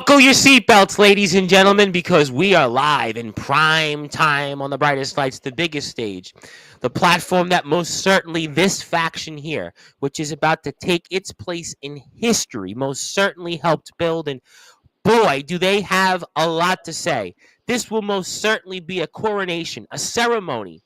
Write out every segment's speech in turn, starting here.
Buckle your seatbelts, ladies and gentlemen, because we are live in prime time on the brightest lights, the biggest stage, the platform that most certainly this faction here, which is about to take its place in history, most certainly helped build. And boy, do they have a lot to say. This will most certainly be a coronation, a ceremony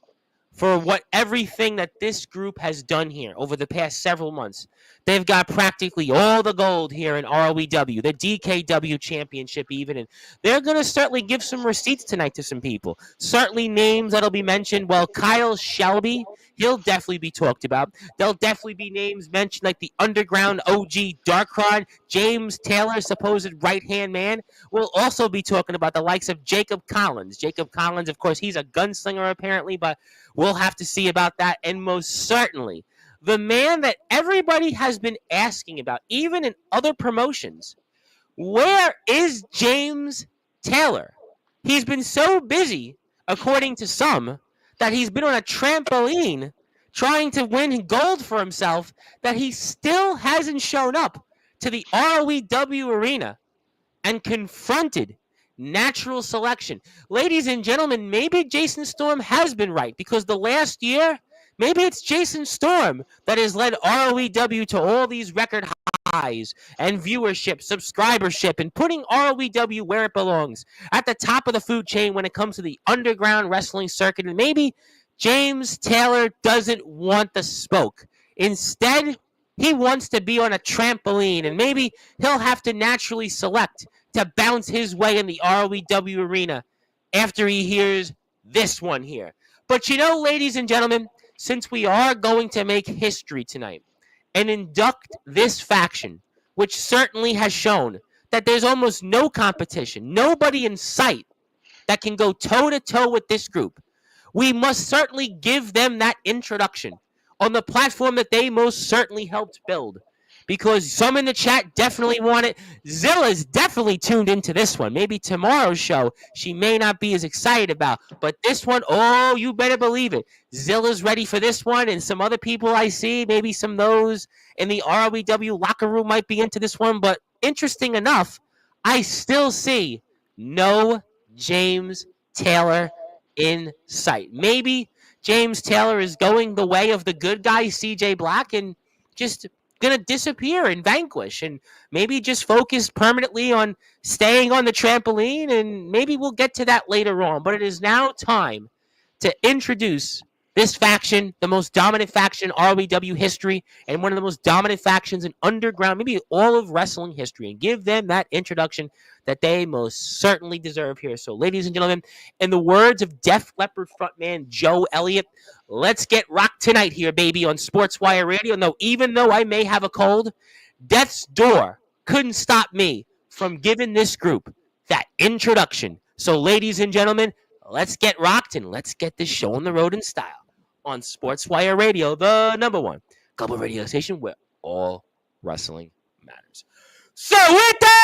for what everything that this group has done here over the past several months. They've got practically all the gold here in ROEW, the DKW championship even, and they're going to certainly give some receipts tonight to some people. Certainly names that'll be mentioned. Well, Kyle Shelby, he'll definitely be talked about. There'll definitely be names mentioned like the underground OG Darkron, James Taylor, supposed right-hand man. We'll also be talking about the likes of Jacob Collins. Jacob Collins, of course, he's a gunslinger apparently, but we'll have to see about that. And most certainly, the man that everybody has been asking about, even in other promotions, where is James Taylor? He's been so busy, according to some, that he's been on a trampoline trying to win gold for himself, that he still hasn't shown up to the ROEW arena and confronted natural selection. Ladies and gentlemen, maybe Jason Storm has been right, because the last year, maybe it's Jason Storm that has led ROEW to all these record highs and viewership, subscribership, and putting ROEW where it belongs, at the top of the food chain when it comes to the underground wrestling circuit. And maybe James Taylor doesn't want the smoke. Instead, he wants to be on a trampoline, and maybe he'll have to naturally select to bounce his way in the ROEW arena after he hears this one here. But you know, ladies and gentlemen, since we are going to make history tonight and induct this faction, which certainly has shown that there's almost no competition, nobody in sight that can go toe-to-toe with this group, we must certainly give them that introduction on the platform that they most certainly helped build. Because some in the chat definitely want it. Zilla's definitely tuned into this one. Maybe tomorrow's show she may not be as excited about. But this one, oh, you better believe it. Zilla's ready for this one. And some other people I see, maybe some of those in the ROEW locker room might be into this one. But interesting enough, I still see no James Taylor in sight. Maybe James Taylor is going the way of the good guy, CJ Black, and just going to disappear and vanquish, and maybe just focus permanently on staying on the trampoline, and maybe we'll get to that later on. But it is now time to introduce this faction, the most dominant faction in ROEW history, and one of the most dominant factions in underground, maybe all of wrestling history, and give them that introduction that they most certainly deserve here. So, ladies and gentlemen, in the words of Def Leppard frontman Joe Elliott, let's get rocked tonight here, baby, on Sportswire Radio. No, even though I may have a cold, death's door couldn't stop me from giving this group that introduction. So, ladies and gentlemen, let's get rocked and let's get this show on the road in style on Sportswire Radio, the number one global radio station where all wrestling matters. So with that,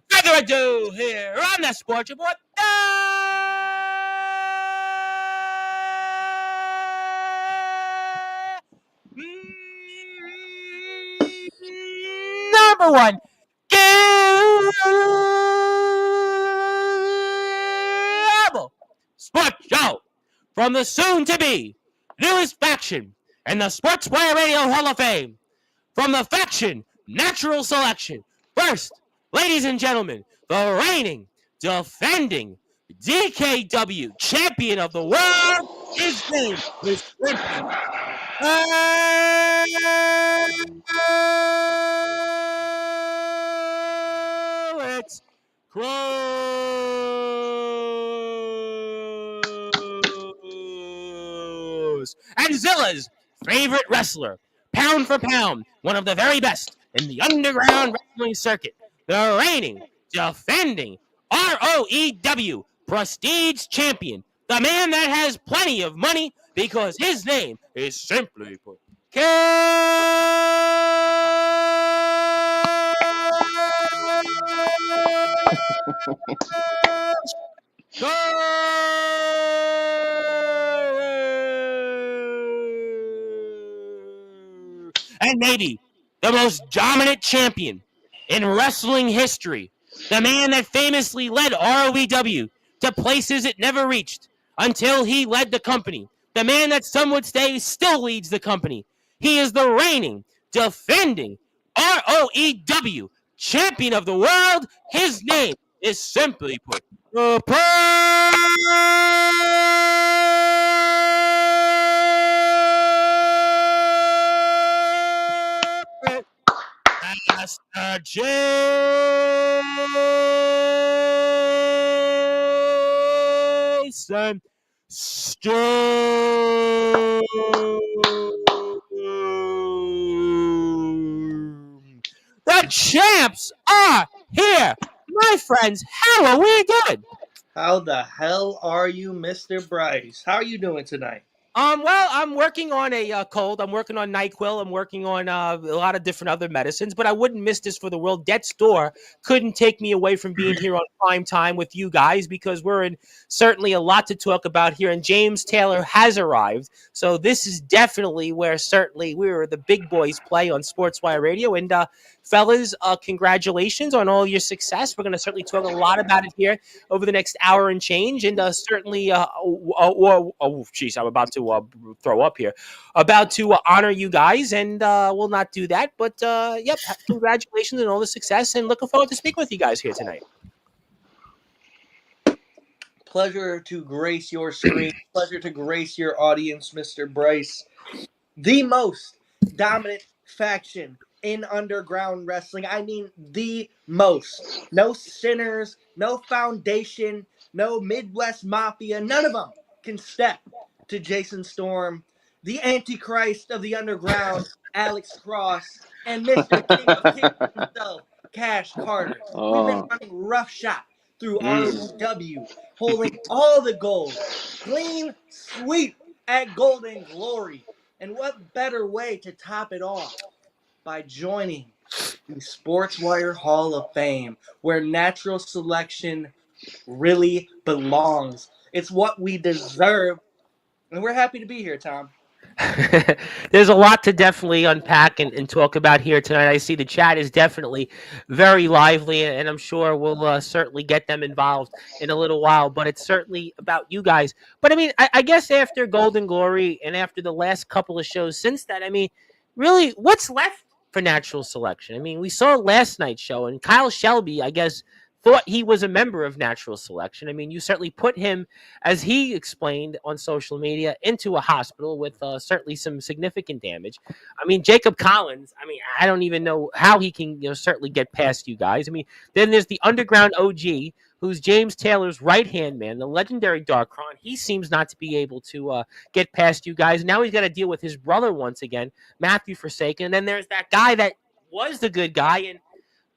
further ado here on the Sports Report, number one global sports show from the soon-to-be newest faction in the Sportswire Radio Hall of Fame, from the faction Natural Selection. First, ladies and gentlemen, the reigning, defending DKW champion of the world, his name is Clinton. It's Cruz. And Zilla's favorite wrestler, pound for pound, one of the very best in the underground wrestling circuit, the reigning, defending ROEW Prestige champion, the man that has plenty of money because his name is simply put and maybe the most dominant champion in wrestling history. The man that famously led ROEW to places it never reached until he led the company. The man that some would say still leads the company. He is the reigning, defending ROEW champion of the world. His name is simply put the Perfect Master Jason Storm. The champs are here. My friends, how are we doing? How the hell are you, Mr. Bryce? How are you doing tonight? Well, I'm working on a cold. I'm working on NyQuil. I'm working on a lot of different other medicines, but I wouldn't miss this for the world. Death's Door couldn't take me away from being here on prime time with you guys because we're in certainly a lot to talk about here. And James Taylor has arrived, so this is definitely where certainly we're the big boys play on Sportswire Radio. And fellas, congratulations on all your success. We're going to certainly talk a lot about it here over the next hour and change, and certainly, geez, I'm about to throw up here. About to honor you guys, and we'll not do that. But yep, congratulations on all the success, and looking forward to speak with you guys here tonight. Pleasure to grace your screen. Pleasure to grace your audience, Mr. Bryce. The most dominant faction in underground wrestling. I mean, the most. No sinners, no foundation, no Midwest Mafia. None of them can step to Jason Storm, the Antichrist of the underground, Alex Cross, and Mr. King of Kings himself, Cash Carter. We've been running roughshod through ROW, holding all the gold. Clean sweep at Golden Glory. And what better way to top it off by joining the Sportswire Hall of Fame, where natural selection really belongs. It's what we deserve, and we're happy to be here, Tom. There's a lot to definitely unpack and talk about here tonight. I see the chat is definitely very lively, and I'm sure we'll certainly get them involved in a little while. But it's certainly about you guys. But I mean, I guess after Golden Glory and after the last couple of shows since that, I mean, really, what's left for natural selection? I mean, we saw last night's show, and Kyle Shelby, I guess, thought he was a member of natural selection. I mean, you certainly put him, as he explained on social media, into a hospital with certainly some significant damage. I mean, Jacob Collins, I mean, I don't even know how he can certainly get past you guys. I mean, then there's the underground OG, who's James Taylor's right-hand man, the legendary Darkron. He seems not to be able to get past you guys. Now he's got to deal with his brother once again, Matthew Forsaken. And then there's that guy that was the good guy, and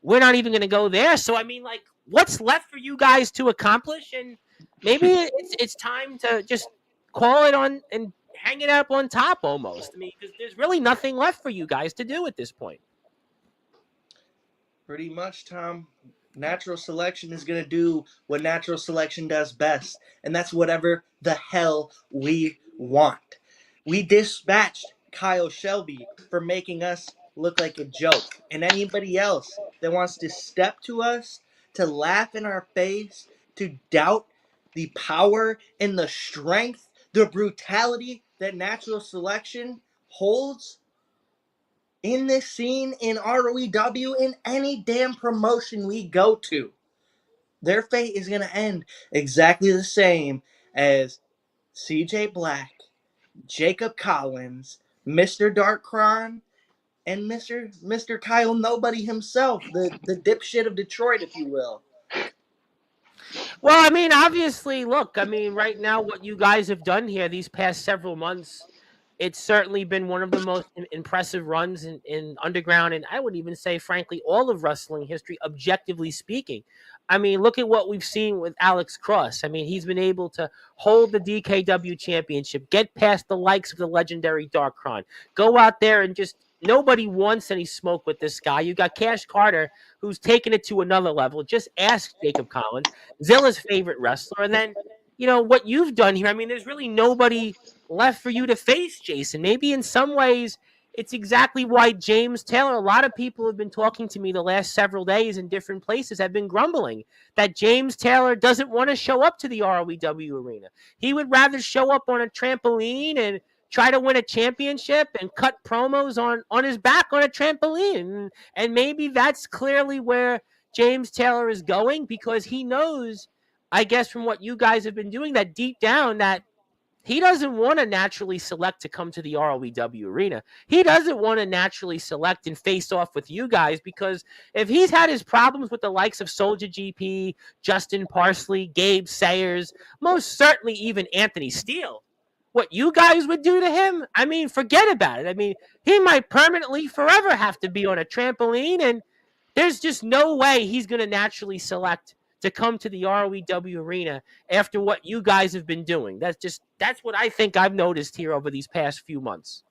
we're not even going to go there. So, I mean, like, what's left for you guys to accomplish? And maybe it's time to just call it on and hang it up on top almost. I mean, because there's really nothing left for you guys to do at this point. Pretty much, Tom. Natural selection is going to do what natural selection does best, and that's whatever the hell we want. We dispatched Kyle Shelby for making us look like a joke, and anybody else that wants to step to us, to laugh in our face, to doubt the power and the strength, the brutality that natural selection holds in this scene, in ROEW, in any damn promotion we go to, their fate is going to end exactly the same as CJ Black, Jacob Collins, Mr. Darkron, and Mr. Kyle Nobody himself, the dipshit of Detroit, if you will. Well, I mean, obviously, look, I mean, right now, what you guys have done here these past several months, it's certainly been one of the most impressive runs in underground, and I would even say, frankly, all of wrestling history, objectively speaking. I mean, look at what we've seen with Alex Cross. I mean, he's been able to hold the DKW championship, get past the likes of the legendary Darkron, go out there and just nobody wants any smoke with this guy. You got Cash Carter, who's taken it to another level. Just ask Jacob Collins, Zilla's favorite wrestler. And then, what you've done here, I mean, there's really nobody left for you to face, Jason. Maybe in some ways, it's exactly why James Taylor, a lot of people have been talking to me the last several days in different places, have been grumbling that James Taylor doesn't want to show up to the ROEW arena. He would rather show up on a trampoline and try to win a championship and cut promos on his back on a trampoline. And maybe that's clearly where James Taylor is going, because he knows, I guess, from what you guys have been doing, that deep down that he doesn't want to naturally select to come to the ROEW arena. He doesn't want to naturally select and face off with you guys, because if he's had his problems with the likes of Soldier GP, Justin Parsley, Gabe Sayers, most certainly even Anthony Steele, what you guys would do to him, I mean, forget about it. I mean, he might permanently forever have to be on a trampoline, and there's just no way he's going to naturally select to come to the ROEW arena after what you guys have been doing. That's what I think I've noticed here over these past few months.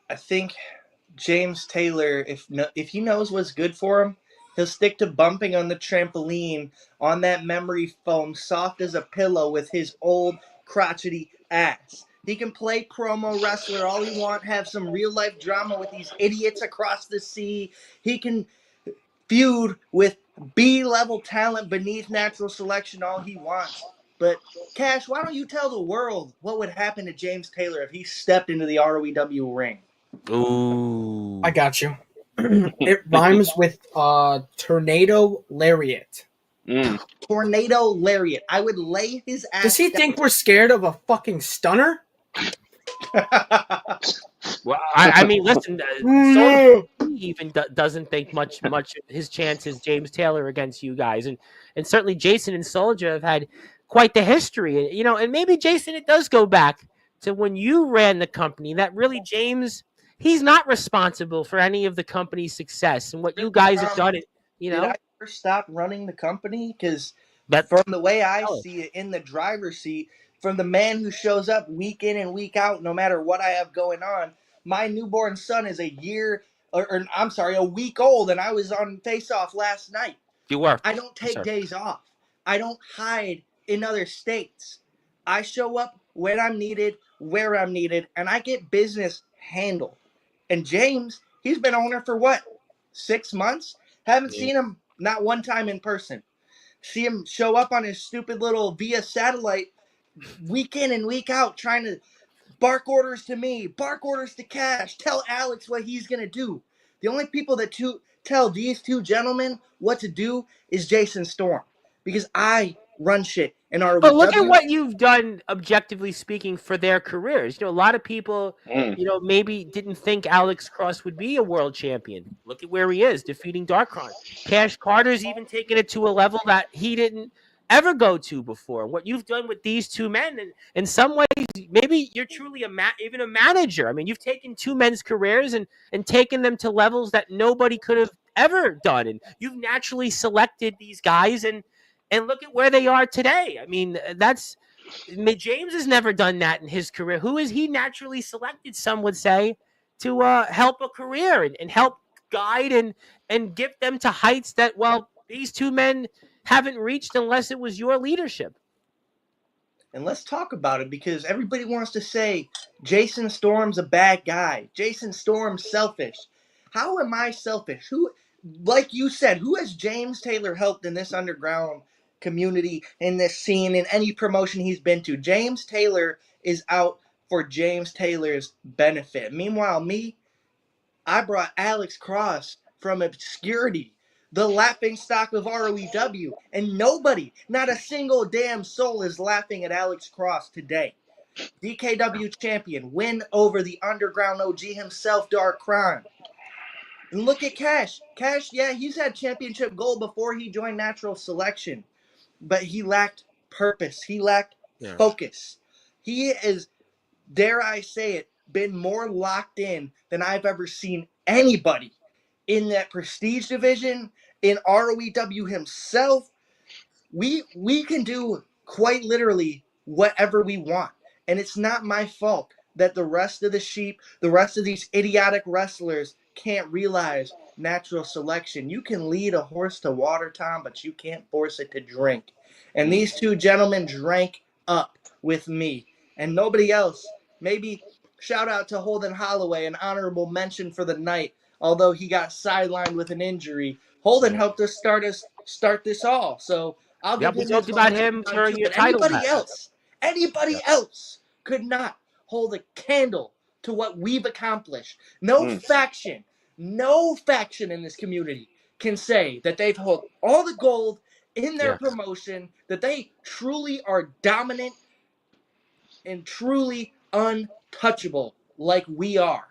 I think James Taylor, if he knows what's good for him, he'll stick to bumping on the trampoline on that memory foam, soft as a pillow, with his old crotchety ass. He can play promo wrestler all he wants, have some real life drama with these idiots across the sea. He can feud with B-level talent beneath natural selection all he wants. But Cash, why don't you tell the world what would happen to James Taylor if he stepped into the ROEW ring? Ooh. I got you. It rhymes with tornado lariat. Tornado lariat. I would lay his ass. Does he think we're scared of a fucking stunner? Well, I mean, listen, Soldier even doesn't think much of his chances, James Taylor, against you guys, and certainly Jason and Soldier have had quite the history, and maybe Jason, it does go back to when you ran the company. That really, James, he's not responsible for any of the company's success, and what you guys have done. Did I ever stop running the company? Because from the way I see it, in the driver's seat, from the man who shows up week in and week out, no matter what I have going on. My newborn son is a week old, and I was on Face Off last night. You were. I don't take days off. I don't hide in other states. I show up when I'm needed, where I'm needed, and I get business handled. And James, he's been owner for what? 6 months? Haven't seen him not one time in person. See him show up on his stupid little via satellite week in and week out, trying to bark orders to me, bark orders to Cash, tell Alex what he's going to do. The only people that tell these two gentlemen what to do is Jason Storm, because I run shit in ROEW. But look at what you've done, objectively speaking, for their careers. A lot of people, maybe didn't think Alex Cross would be a world champion. Look at where he is, defeating Darkron. Cash Carter's even taken it to a level that he didn't ever go to before. What you've done with these two men, and in some ways, maybe you're truly even a manager. I mean, you've taken two men's careers and taken them to levels that nobody could have ever done. And you've naturally selected these guys, and look at where they are today. I mean, James has never done that in his career. Who is he naturally selected, some would say, to help a career and help guide and get them to heights that, well, these two men haven't reached unless it was your leadership. And let's talk about it, because everybody wants to say Jason Storm's a bad guy. Jason Storm's selfish. How am I selfish? Who, like you said, who has James Taylor helped in this underground community, in this scene, in any promotion he's been to? James Taylor is out for James Taylor's benefit. Meanwhile, I brought Alex Cross from obscurity, the laughing stock of ROEW, and nobody, not a single damn soul, is laughing at Alex Cross today. DKW champion, win over the underground OG himself, Dark Crime. And look at Cash. Cash, yeah, he's had championship gold before he joined Natural Selection, but he lacked purpose. He lacked focus. He is, dare I say it, been more locked in than I've ever seen anybody in that prestige division, in ROEW himself, we can do quite literally whatever we want. And it's not my fault that the rest of the sheep, the rest of these idiotic wrestlers can't realize natural selection. You can lead a horse to water, Tom, but you can't force it to drink. And these two gentlemen drank up with me and nobody else. Maybe shout out to Holden Holloway, an honorable mention for the night, although he got sidelined with an injury. Holden helped us start this all. So I'll Yep, give we him his talked about momentum him time during too. your But title match. anybody else could not hold a candle to what we've accomplished. No faction in this community can say that they've held all the gold in their promotion, that they truly are dominant and truly untouchable like we are.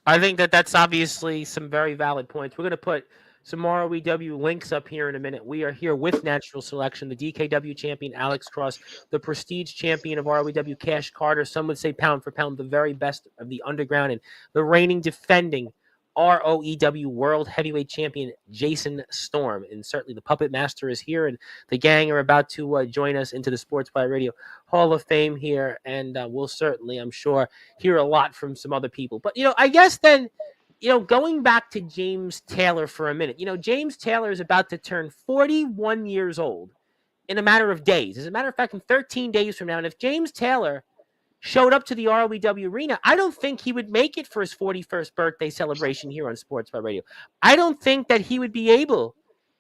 I think that that's obviously some very valid points. We're going to put some ROEW links up here in a minute. We are here with Natural Selection, the DKW champion Alex Cross, the Prestige champion of ROEW Cash Carter. Some would say pound for pound, the very best of the underground, and the reigning defending ROEW World Heavyweight Champion Jason Storm. And certainly the Puppet Master is here, and the gang are about to join us into the Sportzwire Radio Hall of Fame here. And we'll certainly, I'm sure, hear a lot from some other people. But, I guess then, going back to James Taylor for a minute, James Taylor is about to turn 41 years old in a matter of days. As a matter of fact, in 13 days from now, and if James Taylor showed up to the ROEW arena, I don't think he would make it for his 41st birthday celebration here on Sports by Radio. I don't think that he would be able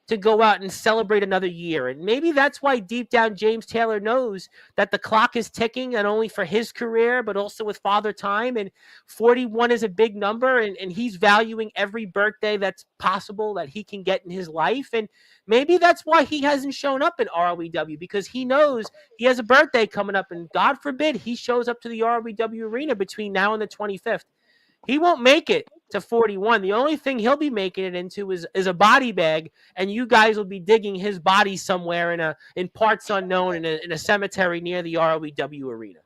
to go out and celebrate another year. And maybe that's why deep down James Taylor knows that the clock is ticking, not only for his career, but also with Father Time. And 41 is a big number, and he's valuing every birthday that's possible that he can get in his life. And maybe that's why he hasn't shown up in ROEW, because he knows he has a birthday coming up, and God forbid he shows up to the ROEW arena between now and the 25th. He won't make it to 41. The only thing he'll be making it into is a body bag, and you guys will be digging his body somewhere in parts unknown in a cemetery near the ROEW arena.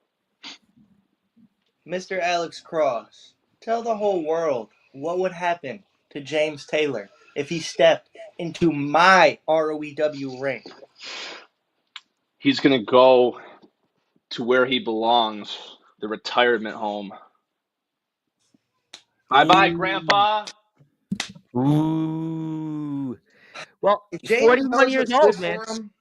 Mr. Alex Cross, tell the whole world what would happen to James Taylor if he stepped into my ROEW ring. He's going to go to where he belongs, the retirement home. Bye-bye, Grandpa. Ooh. Well, If he's James 41 knows years what's old, good man. for him,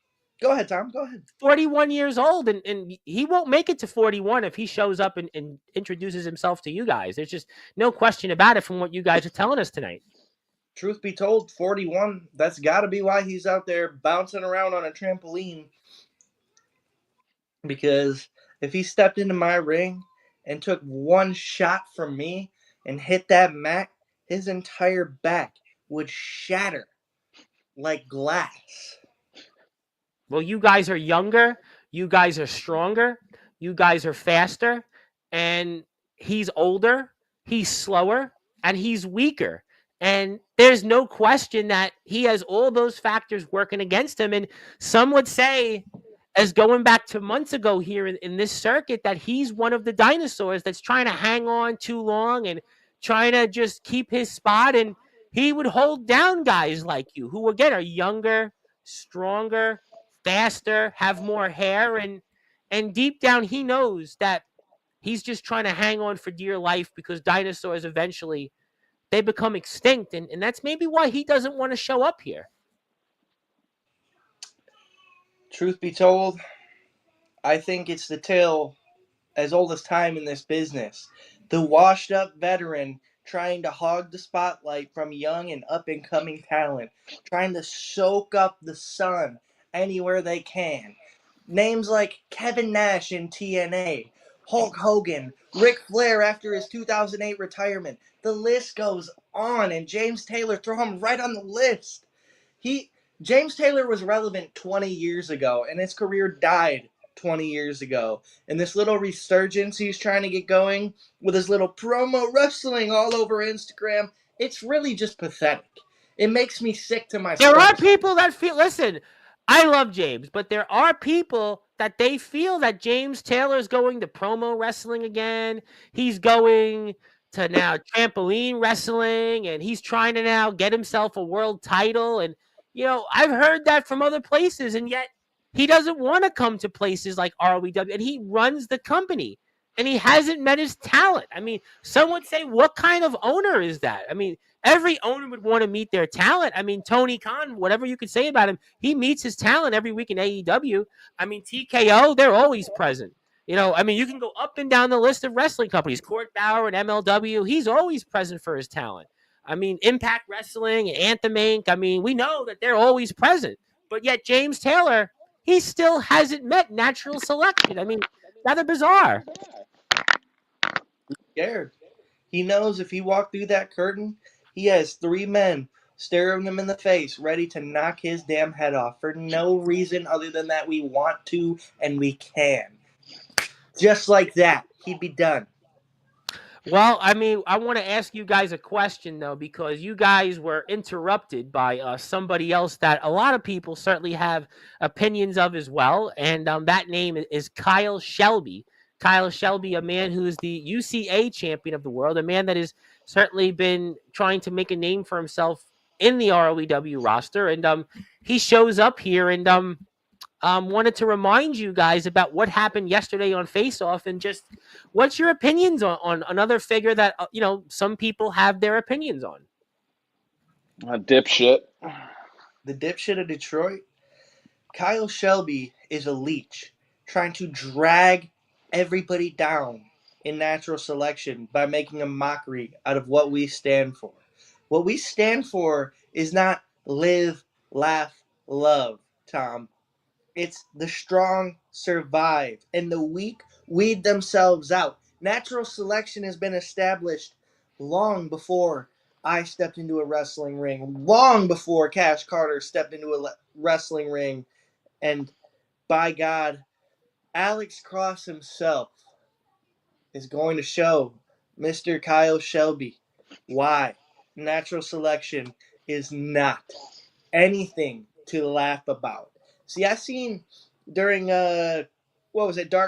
go ahead, Tom. Go ahead. 41 years old, and he won't make it to 41 if he shows up and introduces himself to you guys. There's just no question about it from what you guys are telling us tonight. Truth be told, 41, that's got to be why he's out there bouncing around on a trampoline. Because if he stepped into my ring and took one shot from me and hit that mat, his entire back would shatter like glass. Well, you guys are younger, you guys are stronger, you guys are faster, and he's older, he's slower, and he's weaker. And there's no question that he has all those factors working against him. And some would say, as going back to months ago here in this circuit, that he's one of the dinosaurs that's trying to hang on too long and trying to just keep his spot. And he would hold down guys like you, who again are younger, stronger, faster, have more hair, and deep down he knows that he's just trying to hang on for dear life, because dinosaurs eventually they become extinct, and that's maybe why he doesn't want to show up here. Truth be told, I think it's the tale as old as time in this business. The washed up veteran trying to hog the spotlight from young and up and coming talent, trying to soak up the sun anywhere they can. Names like Kevin Nash in TNA, Hulk Hogan, Ric Flair after his 2008 retirement. The list goes on, and James Taylor, throw him right on the list. James Taylor was relevant 20 years ago, and his career died 20 years ago. And this little resurgence he's trying to get going with his little promo wrestling all over Instagram, it's really just pathetic. It makes me sick to my stomach. There are people that feel, listen, I love James, but there are people that they feel that James Taylor is going to promo wrestling again. He's going to now trampoline wrestling, and he's trying to now get himself a world title. And I've heard that from other places, and yet he doesn't want to come to places like ROEW, and he runs the company, and he hasn't met his talent. I mean, some would say, what kind of owner is that? I mean, every owner would want to meet their talent. I mean, Tony Khan, whatever you could say about him, he meets his talent every week in AEW. I mean, TKO, they're always present. I mean, you can go up and down the list of wrestling companies. Court Bauer and MLW, he's always present for his talent. I mean, Impact Wrestling, Anthem Inc. I mean, we know that they're always present. But yet James Taylor, he still hasn't met natural selection. I mean, rather bizarre. Scared. He knows if he walked through that curtain, he has 3 men staring him in the face, ready to knock his damn head off for no reason other than that we want to and we can. Just like that, he'd be done. Well, I mean, I want to ask you guys a question, though, because you guys were interrupted by somebody else that a lot of people certainly have opinions of as well. And that name is Kyle Shelby. Kyle Shelby, a man who is the UCA champion of the world, a man that has certainly been trying to make a name for himself in the ROEW roster. And he shows up here and wanted to remind you guys about what happened yesterday on Face Off and just what's your opinions on another figure that, some people have their opinions on. A dipshit. The dipshit of Detroit. Kyle Shelby is a leech trying to drag everybody down in natural selection by making a mockery out of what we stand for. What we stand for is not live, laugh, love, Tom. It's the strong survive and the weak weed themselves out. Natural selection has been established long before I stepped into a wrestling ring, long before Cash Carter stepped into a wrestling ring. And by God, Alex Cross himself is going to show Mr. Kyle Shelby why natural selection is not anything to laugh about. See, I seen during Dark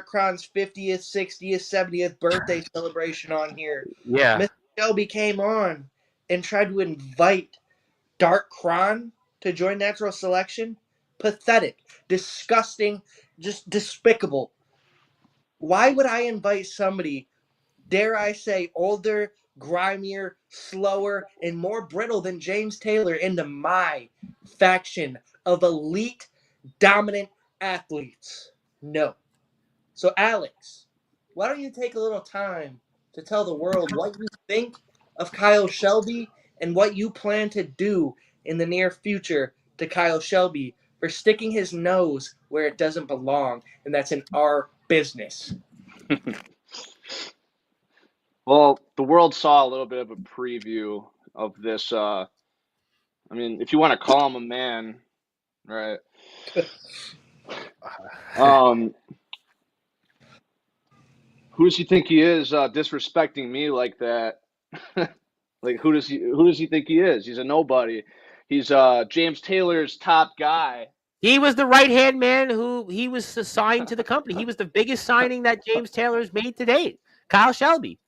Crown's 50th, 60th, 70th birthday celebration on here. Yeah. Mr. Shelby came on and tried to invite Dark Crown to join natural selection. Pathetic, disgusting, just despicable. Why would I invite somebody, dare I say, older, grimier, slower, and more brittle than James Taylor into my faction of elite, dominant athletes? No. So, Alex, why don't you take a little time to tell the world what you think of Kyle Shelby and what you plan to do in the near future to Kyle Shelby for sticking his nose where it doesn't belong, and that's in our business. Well, the world saw a little bit of a preview of this. I mean, if you want to call him a man, right? Who does he think he is, disrespecting me like that? Like, who does he think he is? He's a nobody. He's James Taylor's top guy. He was the right-hand man who he was assigned to the company. He was the biggest signing that James Taylor's made to date. Kyle Shelby.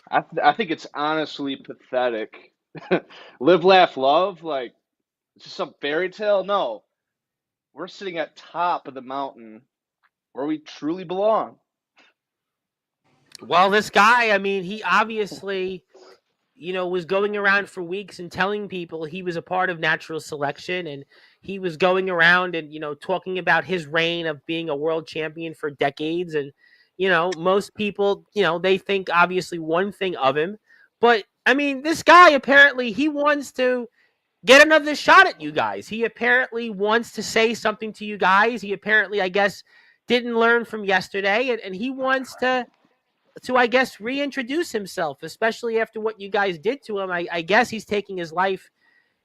I think it's honestly pathetic. Live, laugh, love? Like, it's just some fairy tale? No. We're sitting at top of the mountain where we truly belong. Well, this guy, I mean, he obviously, was going around for weeks and telling people he was a part of natural selection, and he was going around and, talking about his reign of being a world champion for decades. And, most people, they think obviously one thing of him. But, I mean, this guy apparently he wants to get another shot at you guys. He apparently wants to say something to you guys. He apparently, I guess, didn't learn from yesterday, and he wants to I guess, reintroduce himself, especially after what you guys did to him. I guess he's taking his life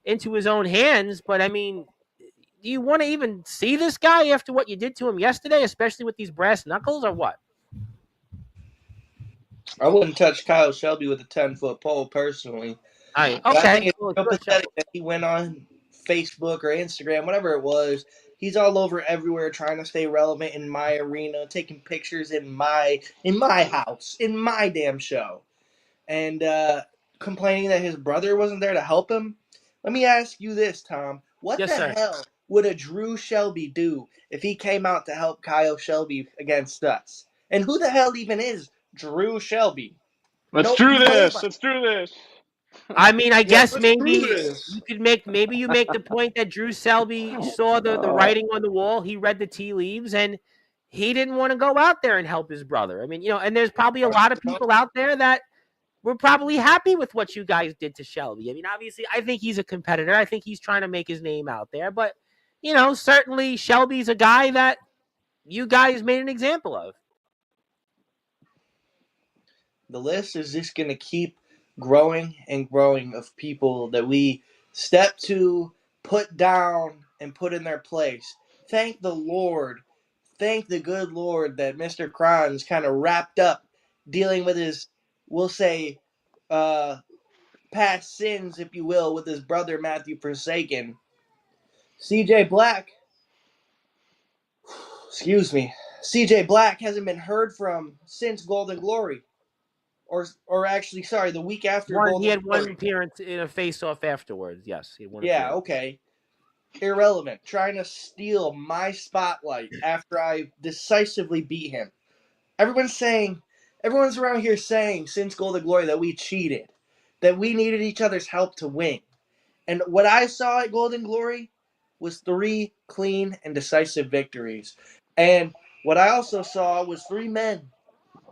into his own hands. But, I mean, do you want to even see this guy after what you did to him yesterday, especially with these brass knuckles, or what? I wouldn't touch Kyle Shelby with a 10-foot pole, personally. Okay. I think it's so pathetic that he went on Facebook or Instagram, whatever it was. He's all over everywhere trying to stay relevant in my arena, taking pictures in my house, in my damn show. And complaining that his brother wasn't there to help him. Let me ask you this, Tom. What Yes, the sir. hell would a Drew Shelby do if he came out to help Kyle Shelby against us? And who the hell even is Drew Shelby? Let's Nope, do this. nobody. Let's do this. I mean, I Yeah, guess let's do maybe this. you could maybe you make the point that Drew Selby saw the writing on the wall. He read the tea leaves and he didn't want to go out there and help his brother. I mean, and there's probably a lot of people out there that were probably happy with what you guys did to Shelby. I mean, obviously, I think he's a competitor. I think he's trying to make his name out there. But, certainly Shelby's a guy that you guys made an example of. The list is just going to keep growing and growing of people that we step to, put down, and put in their place. Thank the Lord. Thank the good Lord that Mr. Kron's kind of wrapped up dealing with his, we'll say, past sins, if you will, with his brother Matthew Forsaken. CJ Black, excuse me, CJ Black hasn't been heard from since Golden Glory. Or actually, sorry, the week after He Golden had one Glory. appearance in a face-off afterwards. Yes, he had one Yeah, appearance. okay. Irrelevant. Trying to steal my spotlight after I decisively beat him. Everyone's around here saying since Golden Glory that we cheated, that we needed each other's help to win. And what I saw at Golden Glory was 3 clean and decisive victories. And what I also saw was 3 men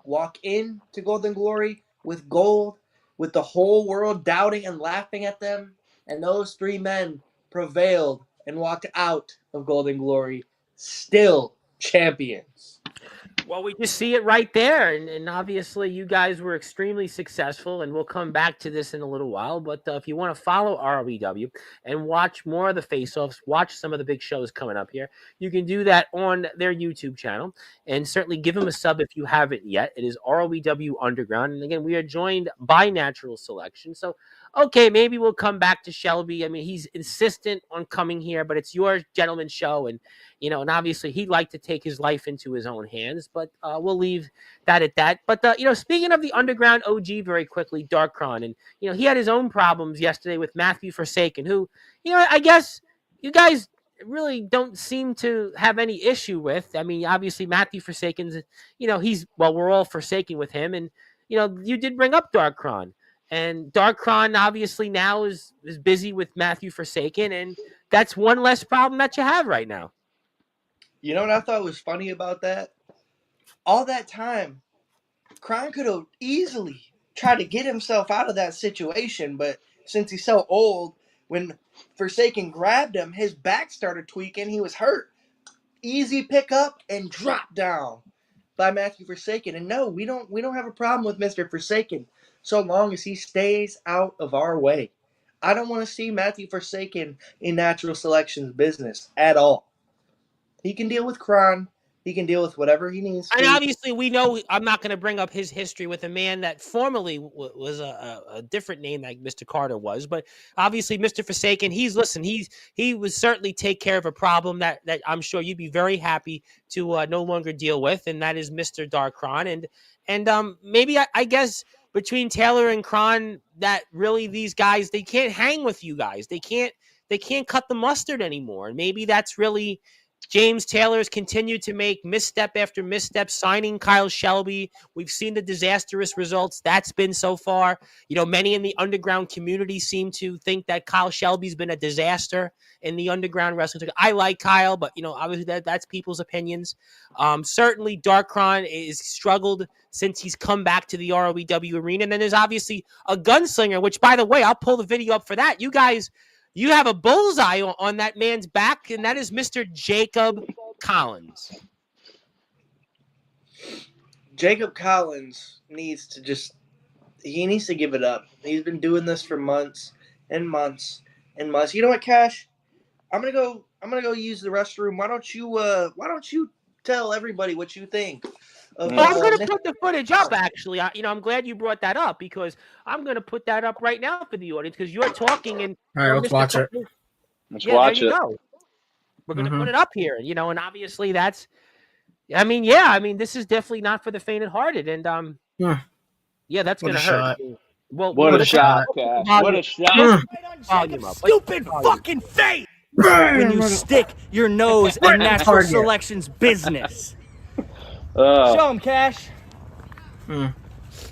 walk into Golden Glory with gold, with the whole world doubting and laughing at them. And those 3 men prevailed and walked out of Golden Glory still champions. Well, we just see it right there. And obviously, you guys were extremely successful, and we'll come back to this in a little while. But if you want to follow ROEW and watch more of the face-offs, watch some of the big shows coming up here, you can do that on their YouTube channel. And certainly give them a sub if you haven't yet. It is ROEW Underground. And again, we are joined by Natural Selection. So, okay, maybe we'll come back to Shelby. I mean, he's insistent on coming here, but it's your gentleman's show. And and obviously he'd like to take his life into his own hands, but we'll leave that at that. But, speaking of the underground OG very quickly, Darkron, and, he had his own problems yesterday with Matthew Forsaken, who, I guess you guys really don't seem to have any issue with. I mean, obviously Matthew Forsaken's, we're all forsaken with him. And, you did bring up Darkron. And Darkron obviously now is busy with Matthew Forsaken, and that's one less problem that you have right now. You know what I thought was funny about that? All that time, Kron could have easily tried to get himself out of that situation, but since he's so old, when Forsaken grabbed him, his back started tweaking. He was hurt. Easy pick up and drop down by Matthew Forsaken. And no, we don't have a problem with Mr. Forsaken so long as he stays out of our way. I don't want to see Matthew Forsaken in Natural Selection's business at all. He can deal with Kron. He can deal with whatever he needs to. And obviously, we know I'm not going to bring up his history with a man that formerly was a different name like Mr. Carter was. But obviously, Mr. Forsaken, he would certainly take care of a problem that I'm sure you'd be very happy to no longer deal with, and that is Mr. Darkron. And maybe I guess between Taylor and Kron, that really these guys, they can't hang with you guys. They can't cut the mustard anymore. And maybe that's really James Taylor's continued to make misstep after misstep, signing Kyle Shelby. We've seen the disastrous results that's been so far. Many in the underground community seem to think that Kyle Shelby's been a disaster in the underground wrestling. I like Kyle, but, obviously that's people's opinions. Certainly Darkron is struggled since he's come back to the ROEW arena. And then there's obviously a gunslinger, which, by the way, I'll pull the video up for that. You have a bullseye on that man's back, and that is Mr. Jacob Collins. Jacob Collins needs to give it up. He's been doing this for months and months and months. You know what, Cash? I'm gonna go use the restroom. Why don't you tell everybody what you think? I'm going to put the footage up, actually. I'm glad you brought that up, because I'm going to put that up right now for the audience, because you're talking. And all right, let's watch it. Let's watch it. Go. We're going to put it up here, and obviously this is definitely not for the faint-hearted, and that's going to hurt. Well, What a let's shot, put the Cash. volume- What a shot. Mm. Right on volume Jacob's up. stupid Volume. fucking face Bam! when you stick your nose Right in on natural target. selection's business. Uh, Show him, Cash. Mm.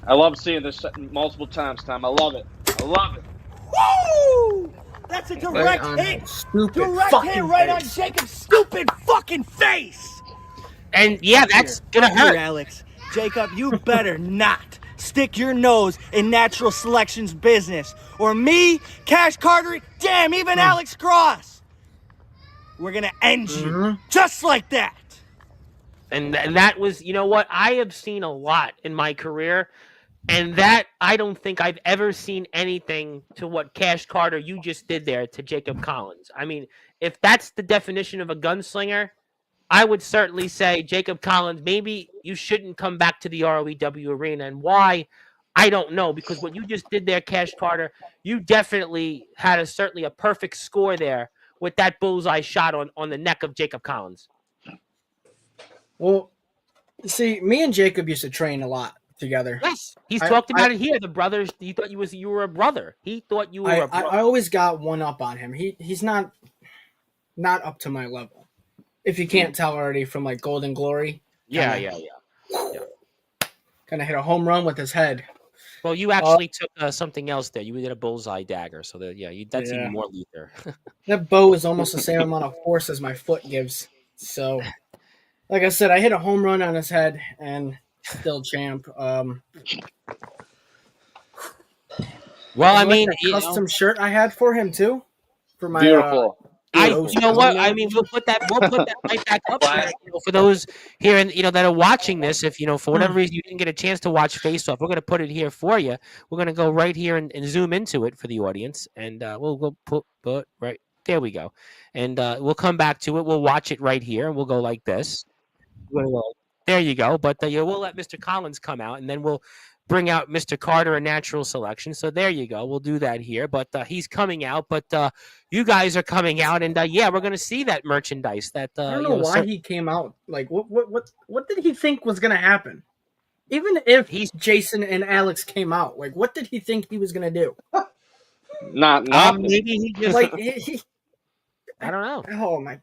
I love seeing this multiple times, Tom. I love it. I love it. Woo! That's a Right direct on hit. his stupid Direct hit fucking right on face. Jacob's stupid fucking face. And yeah, that's gonna Here, hurt. Alex. Jacob, you better not stick your nose in natural selection's business. Or me, Cash Carter, damn, even Alex Cross. We're gonna end you. Just like that. And that was, you know what? I have seen a lot in my career, and that I don't think I've ever seen anything to what Cash Carter you just did there to Jacob Collins. I mean, if that's the definition of a gunslinger, I would certainly say Jacob Collins, maybe you shouldn't come back to the ROEW arena. And why? I don't know, because what you just did there, Cash Carter, you definitely had certainly a perfect score there with that bullseye shot on the neck of Jacob Collins. Well, see, me and Jacob used to train a lot together. Yes, he's I- talked about it here. The brothers, he thought you were a brother. He thought you were a brother. I always got one up on him. He's not up to my level. If you can't tell already from like Golden Glory. Yeah. Kind of hit a home run with his head. Well, you actually took something else there. You did a bullseye dagger, so that's Yeah. even more lethal. That bow is almost the same amount of force as my foot gives. So, like I said, I hit a home run on his head and still champ. Well, I like mean, that custom shirt I had for him too. For my Beautiful. you know what? I mean, we'll put that right back up there, for those here and that are watching this. If for whatever reason you didn't get a chance to watch Face Off, we're gonna put it here for you. We're gonna go right here and zoom into it for the audience, and we'll go put right there. We go, and we'll come back to it. We'll watch it right here, and we'll go like this. We're gonna go, there you go. But we'll let Mr. Collins come out, and then we'll bring out Mr. Carter, a natural selection. So there you go. We'll do that here. But he's coming out. But you guys are coming out, and yeah, we're gonna see that merchandise. That I don't know why he came out. Like, what did he think was gonna happen? Even if Jason and Alex came out, like, what did he think he was gonna do? Not nothing. maybe he just Like, I don't know. oh my,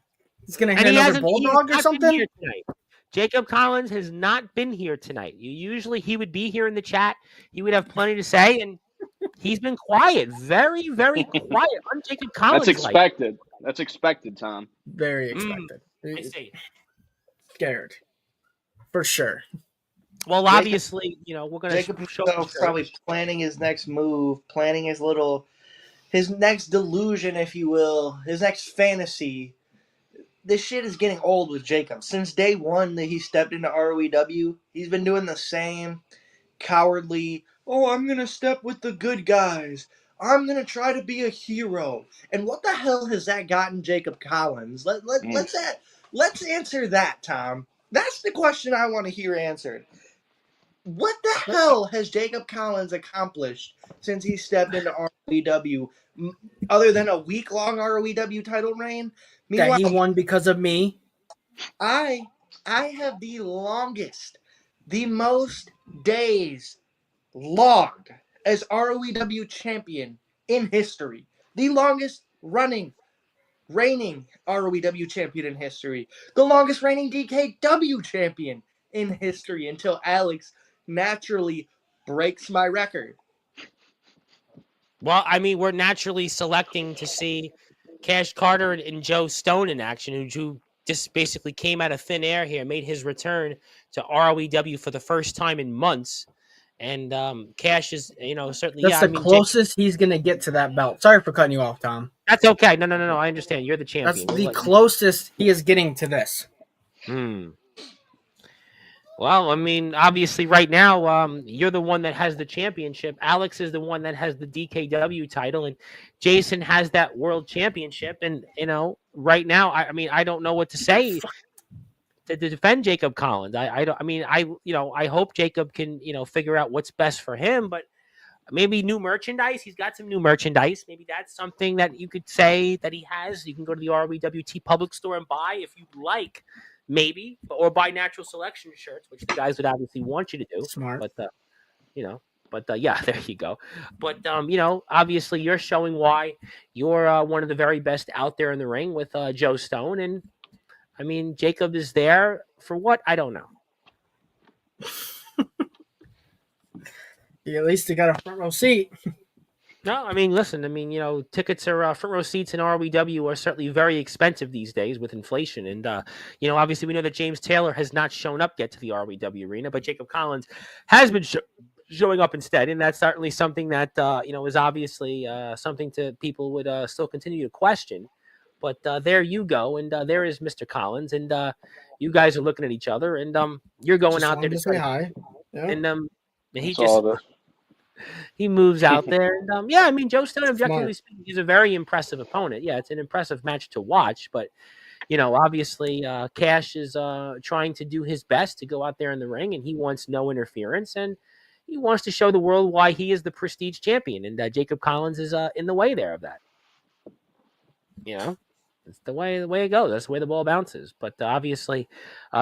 he's gonna And hit he another hasn't. He's bulldog or not been something. here tonight. Jacob Collins has not been here tonight. Usually he would be here in the chat. He would have plenty to say, and he's been quiet, very, very quiet on Jacob Collins. That's expected. That's expected, Tom. Very expected. I see. Scared, for sure. Well, obviously, we're going to Jacob himself probably planning his next move, planning his next delusion, if you will, his next fantasy. This shit is getting old with Jacob. Since day one that he stepped into ROEW, he's been doing the same cowardly, I'm going to step with the good guys. I'm going to try to be a hero. And what the hell has that gotten Jacob Collins? Let's answer that, Tom. That's the question I want to hear answered. What the hell has Jacob Collins accomplished since he stepped into ROEW, other than a week-long ROEW title reign? That he won because of me. I have the most days logged as ROEW champion in history. The longest reigning ROEW champion in history. The longest reigning DKW champion in history until Alex naturally breaks my record. Well, I mean, we're naturally selecting to see Cash Carter and Joe Stone in action, who just basically came out of thin air here, made his return to ROEW for the first time in months. And Cash is, certainly. That's the closest he's going to get to that belt. Sorry for cutting you off, Tom. That's okay. No. I understand. You're the champion. That's the closest he is getting to this. Well, I mean, obviously right now, you're the one that has the championship. Alex is the one that has the DKW title, and Jason has that world championship. And, right now, I don't know what to say to defend Jacob Collins. I hope Jacob can, figure out what's best for him, but maybe new merchandise. He's got some new merchandise. Maybe that's something that you could say that he has. You can go to the ROEWT public store and buy if you'd like. Maybe, or buy natural selection shirts, which the guys would obviously want you to do. Smart. But, But yeah, there you go. But obviously you're showing why you're one of the very best out there in the ring with Joe Stone, and I mean Jacob is there for what? I don't know. At least he got a front row seat. No, I mean, listen. I mean, tickets are front row seats in RWW are certainly very expensive these days with inflation, and obviously we know that James Taylor has not shown up yet to the RWW arena, but Jacob Collins has been showing up instead, and that's certainly something that is obviously something to people would still continue to question. But there you go, and there is Mr. Collins, and you guys are looking at each other, and you're going Just out there wanted to say hi. Yeah. and he That's just all of it. he moves out there. And, yeah, I mean, Joe Stone, objectively Smart. speaking, he's a very impressive opponent. Yeah, it's an impressive match to watch. But, obviously Cash is trying to do his best to go out there in the ring, and he wants no interference. And he wants to show the world why he is the prestige champion. And Jacob Collins is in the way there of that. It's the way it goes. That's the way the ball bounces. But obviously,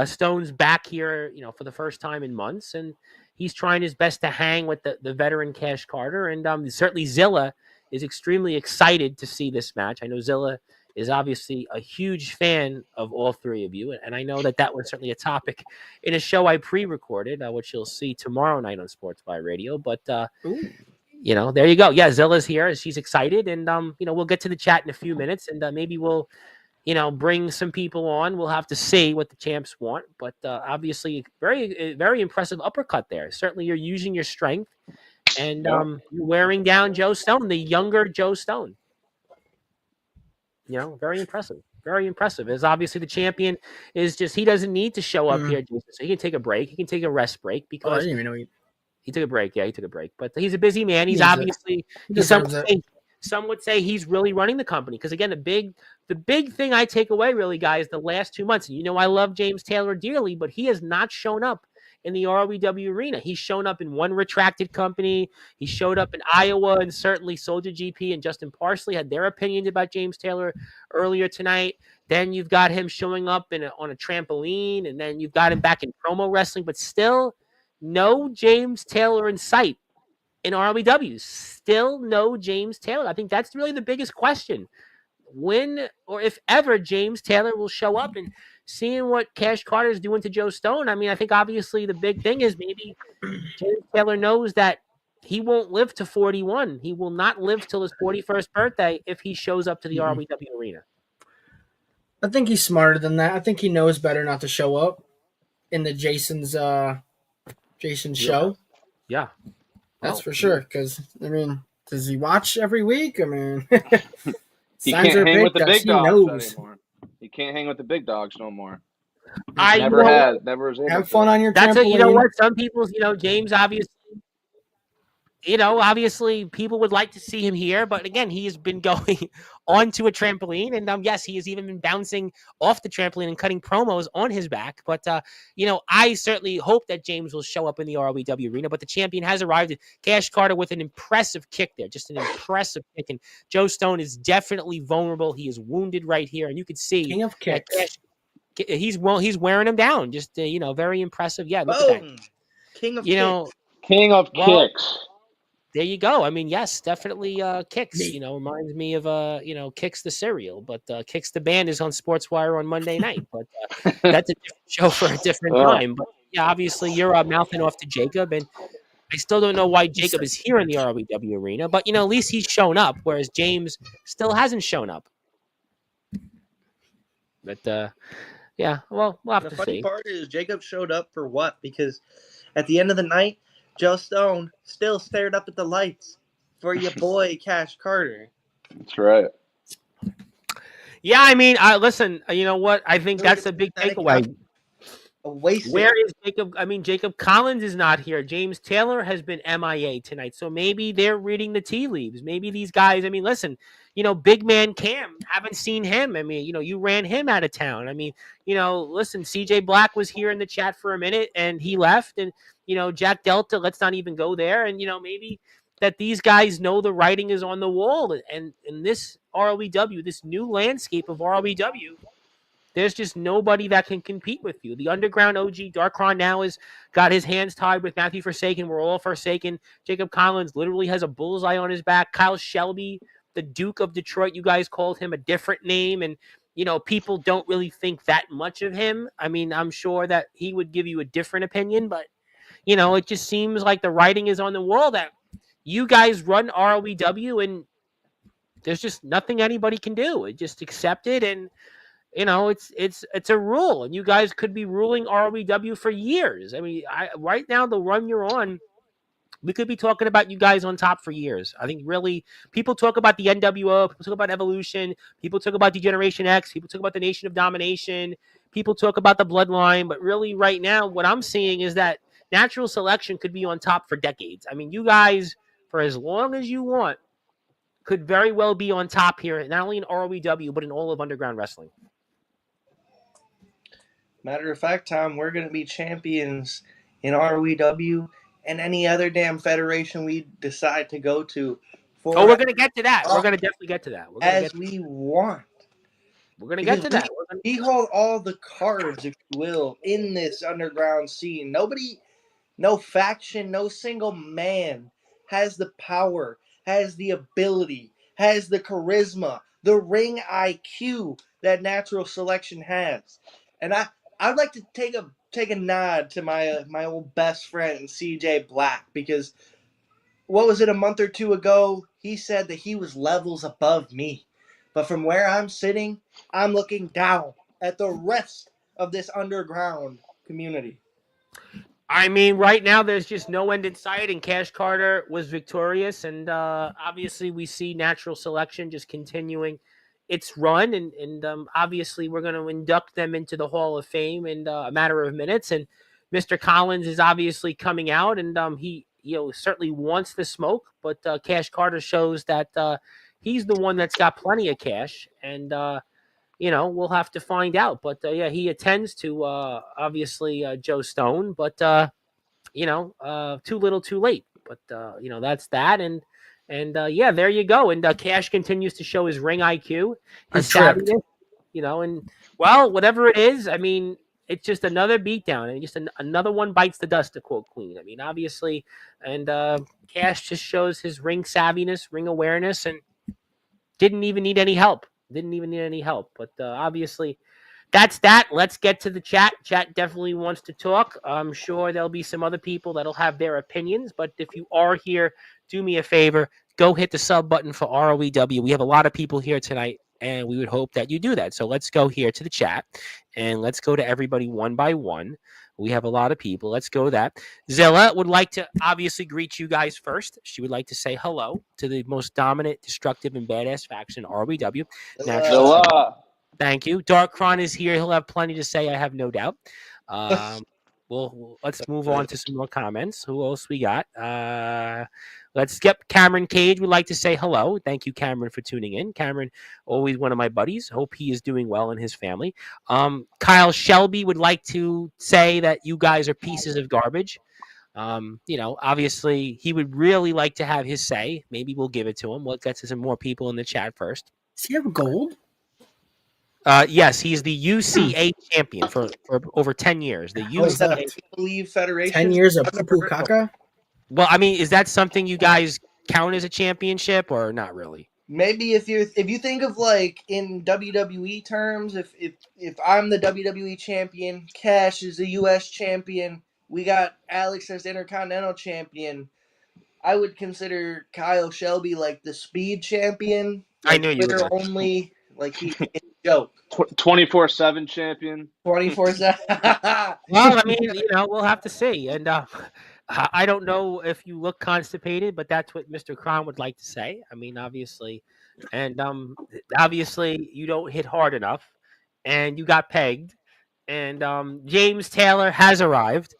Stone's back here, for the first time in months, and he's trying his best to hang with the veteran Cash Carter. And certainly Zilla is extremely excited to see this match. I know Zilla is obviously a huge fan of all three of you, and I know that was certainly a topic in a show I pre-recorded, which you'll see tomorrow night on Sportzwire Radio. But there you go. Yeah, Zilla's here. She's excited. And, we'll get to the chat in a few minutes, and maybe we'll, bring some people on. We'll have to see what the champs want. But obviously, very, very impressive uppercut there. Certainly, you're using your strength, and you're wearing down Joe Stone, the younger Joe Stone. Very impressive. Very impressive. As obviously the champion is he doesn't need to show up here, Jason, so he can take a break. He can take a rest break because I didn't even know he took a break. Yeah, he took a break. But he's a busy man. He's He obviously deserves it. some would say he's really running the company. Because again, the big thing I take away really, guys, the last 2 months. And I love James Taylor dearly, but he has not shown up in the ROW arena. He's shown up in one retracted company. He showed up in Iowa, and certainly Soldier GP and Justin Parsley had their opinions about James Taylor earlier tonight. Then you've got him showing up on a trampoline, and then you've got him back in promo wrestling, but still no James Taylor in sight in ROW. Still no James Taylor. I think that's really the biggest question. When or if ever James Taylor will show up, and seeing what Cash Carter is doing to Joe Stone. I mean, I think obviously the big thing is maybe James Taylor knows that he won't live to 41. He will not live till his 41st birthday if he shows up to the ROW arena. I think he's smarter than that. I think he knows better not to show up in the Jason's show. Yeah. That's for sure. Because, I mean, does he watch every week? I mean, he can't hang with the big dogs anymore. He can't hang with the big dogs no more. Never was able have fun on your That's trampoline. You know what? Some people, James obviously people would like to see him here, but again, he has been going onto a trampoline, and yes, he has even been bouncing off the trampoline and cutting promos on his back. But I certainly hope that James will show up in the ROW arena. But the champion has arrived. Cash Carter with an impressive kick there, just an impressive kick. And Joe Stone is definitely vulnerable. He is wounded right here, and you can see King of kicks. He's wearing him down. Just very impressive. Yeah, look at that. King of kicks. King of kicks. There you go. I mean, yes, definitely Kicks. Reminds me of Kicks the cereal, but Kicks the band is on Sportswire on Monday night. But that's a different show for a different time. But yeah, obviously you're mouthing off to Jacob, and I still don't know why Jacob is here in the ROW arena. But at least he's shown up, whereas James still hasn't shown up. But yeah, well, we'll have to see. The funny part is Jacob showed up for what? Because at the end of the night, Joe Stone still stared up at the lights for your boy Cash Carter. That's right. Yeah, I mean, listen, you know what? I think that's a big takeaway. Where is Jacob? I mean, Jacob Collins is not here. James Taylor has been MIA tonight. So maybe they're reading the tea leaves. Maybe these guys, I mean, listen, big man Cam, haven't seen him. I mean, you ran him out of town. I mean, listen, CJ Black was here in the chat for a minute and he left. And, Jack Delta, let's not even go there. And, maybe that these guys know the writing is on the wall. And in this ROW, this new landscape of ROW, There's just nobody that can compete with you. The underground OG Darkron now has got his hands tied with Matthew Forsaken. We're all Forsaken. Jacob Collins literally has a bullseye on his back. Kyle Shelby, the Duke of Detroit, you guys called him a different name. And, people don't really think that much of him. I mean, I'm sure that he would give you a different opinion, but, it just seems like the writing is on the wall that you guys run ROEW and there's just nothing anybody can do. It just accept it, and it's a rule, and you guys could be ruling ROEW for years. I mean, right now the run you're on, we could be talking about you guys on top for years. I think really people talk about the NWO, people talk about Evolution, people talk about Degeneration X, people talk about the Nation of Domination, people talk about the Bloodline, but really right now what I'm seeing is that Natural Selection could be on top for decades. I mean, you guys, for as long as you want, could very well be on top here, not only in ROEW, but in all of underground wrestling. Matter of fact, Tom, we're going to be champions in ROEW and any other damn federation we decide to go to. We're going to get to that. We're going to definitely get to that. We want. We're going to get to that. We hold all the cards, if you will, in this underground scene. Nobody, no faction, no single man has the power, has the ability, has the charisma, the ring IQ that Natural Selection has. And I'd like to take a nod to my old best friend CJ Black, because what was it, a month or two ago, he said that he was levels above me. But from where I'm sitting, I'm looking down at the rest of this underground community. I mean, right now there's just no end in sight, and Cash Carter was victorious, and obviously we see Natural Selection just continuing its run, and obviously we're going to induct them into the Hall of Fame in a matter of minutes, and Mr. Collins is obviously coming out, and he certainly wants the smoke, but Cash Carter shows that he's the one that's got plenty of cash, and we'll have to find out. But yeah, he attends to obviously Joe Stone, but too little, too late. But that's that, and yeah, there you go. And Cash continues to show his ring IQ, his savviness, and well, whatever it is, I mean, it's just another beatdown, and just another one bites the dust, to quote Queen. I mean, obviously, and Cash just shows his ring savviness, ring awareness, and didn't even need any help. But obviously, that's that. Let's get to the chat. Chat definitely wants to talk. I'm sure there'll be some other people that'll have their opinions. But if you are here, do me a favor. Go hit the sub button for ROEW. We have a lot of people here tonight, and we would hope that you do that. So let's go here to the chat, and let's go to everybody one by one. We have a lot of people. Let's go that. Zilla would like to obviously greet you guys first. She would like to say hello to the most dominant, destructive, and badass faction, ROEW. Zilla. Thank you. Darkron is here. He'll have plenty to say, I have no doubt. Let's move on to some more comments. Who else we got? Let's get Cameron Cage. Would like to say hello. Thank you, Cameron, for tuning in. Cameron, always one of my buddies. Hope he is doing well in his family. Kyle Shelby would like to say that you guys are pieces of garbage. Obviously, he would really like to have his say. Maybe we'll give it to him. We'll get to some more people in the chat first. Does he have gold? Yes, he's the UCA champion for over 10 years. The UCA Believe Federation. 10 years of poo caca? Well, I mean, is that something you guys count as a championship or not really? Maybe if you think of like in WWE terms, if I'm the WWE champion, Cash is the US champion, we got Alex as the Intercontinental champion, I would consider Kyle Shelby like the speed champion. Like, I knew you were only like he's a joke. 24/7 champion. 24/7. Well, I mean, we'll have to see. And I don't know if you look constipated, but that's what Mr. Kron would like to say. I mean, obviously, and obviously you don't hit hard enough, and you got pegged. And James Taylor has arrived,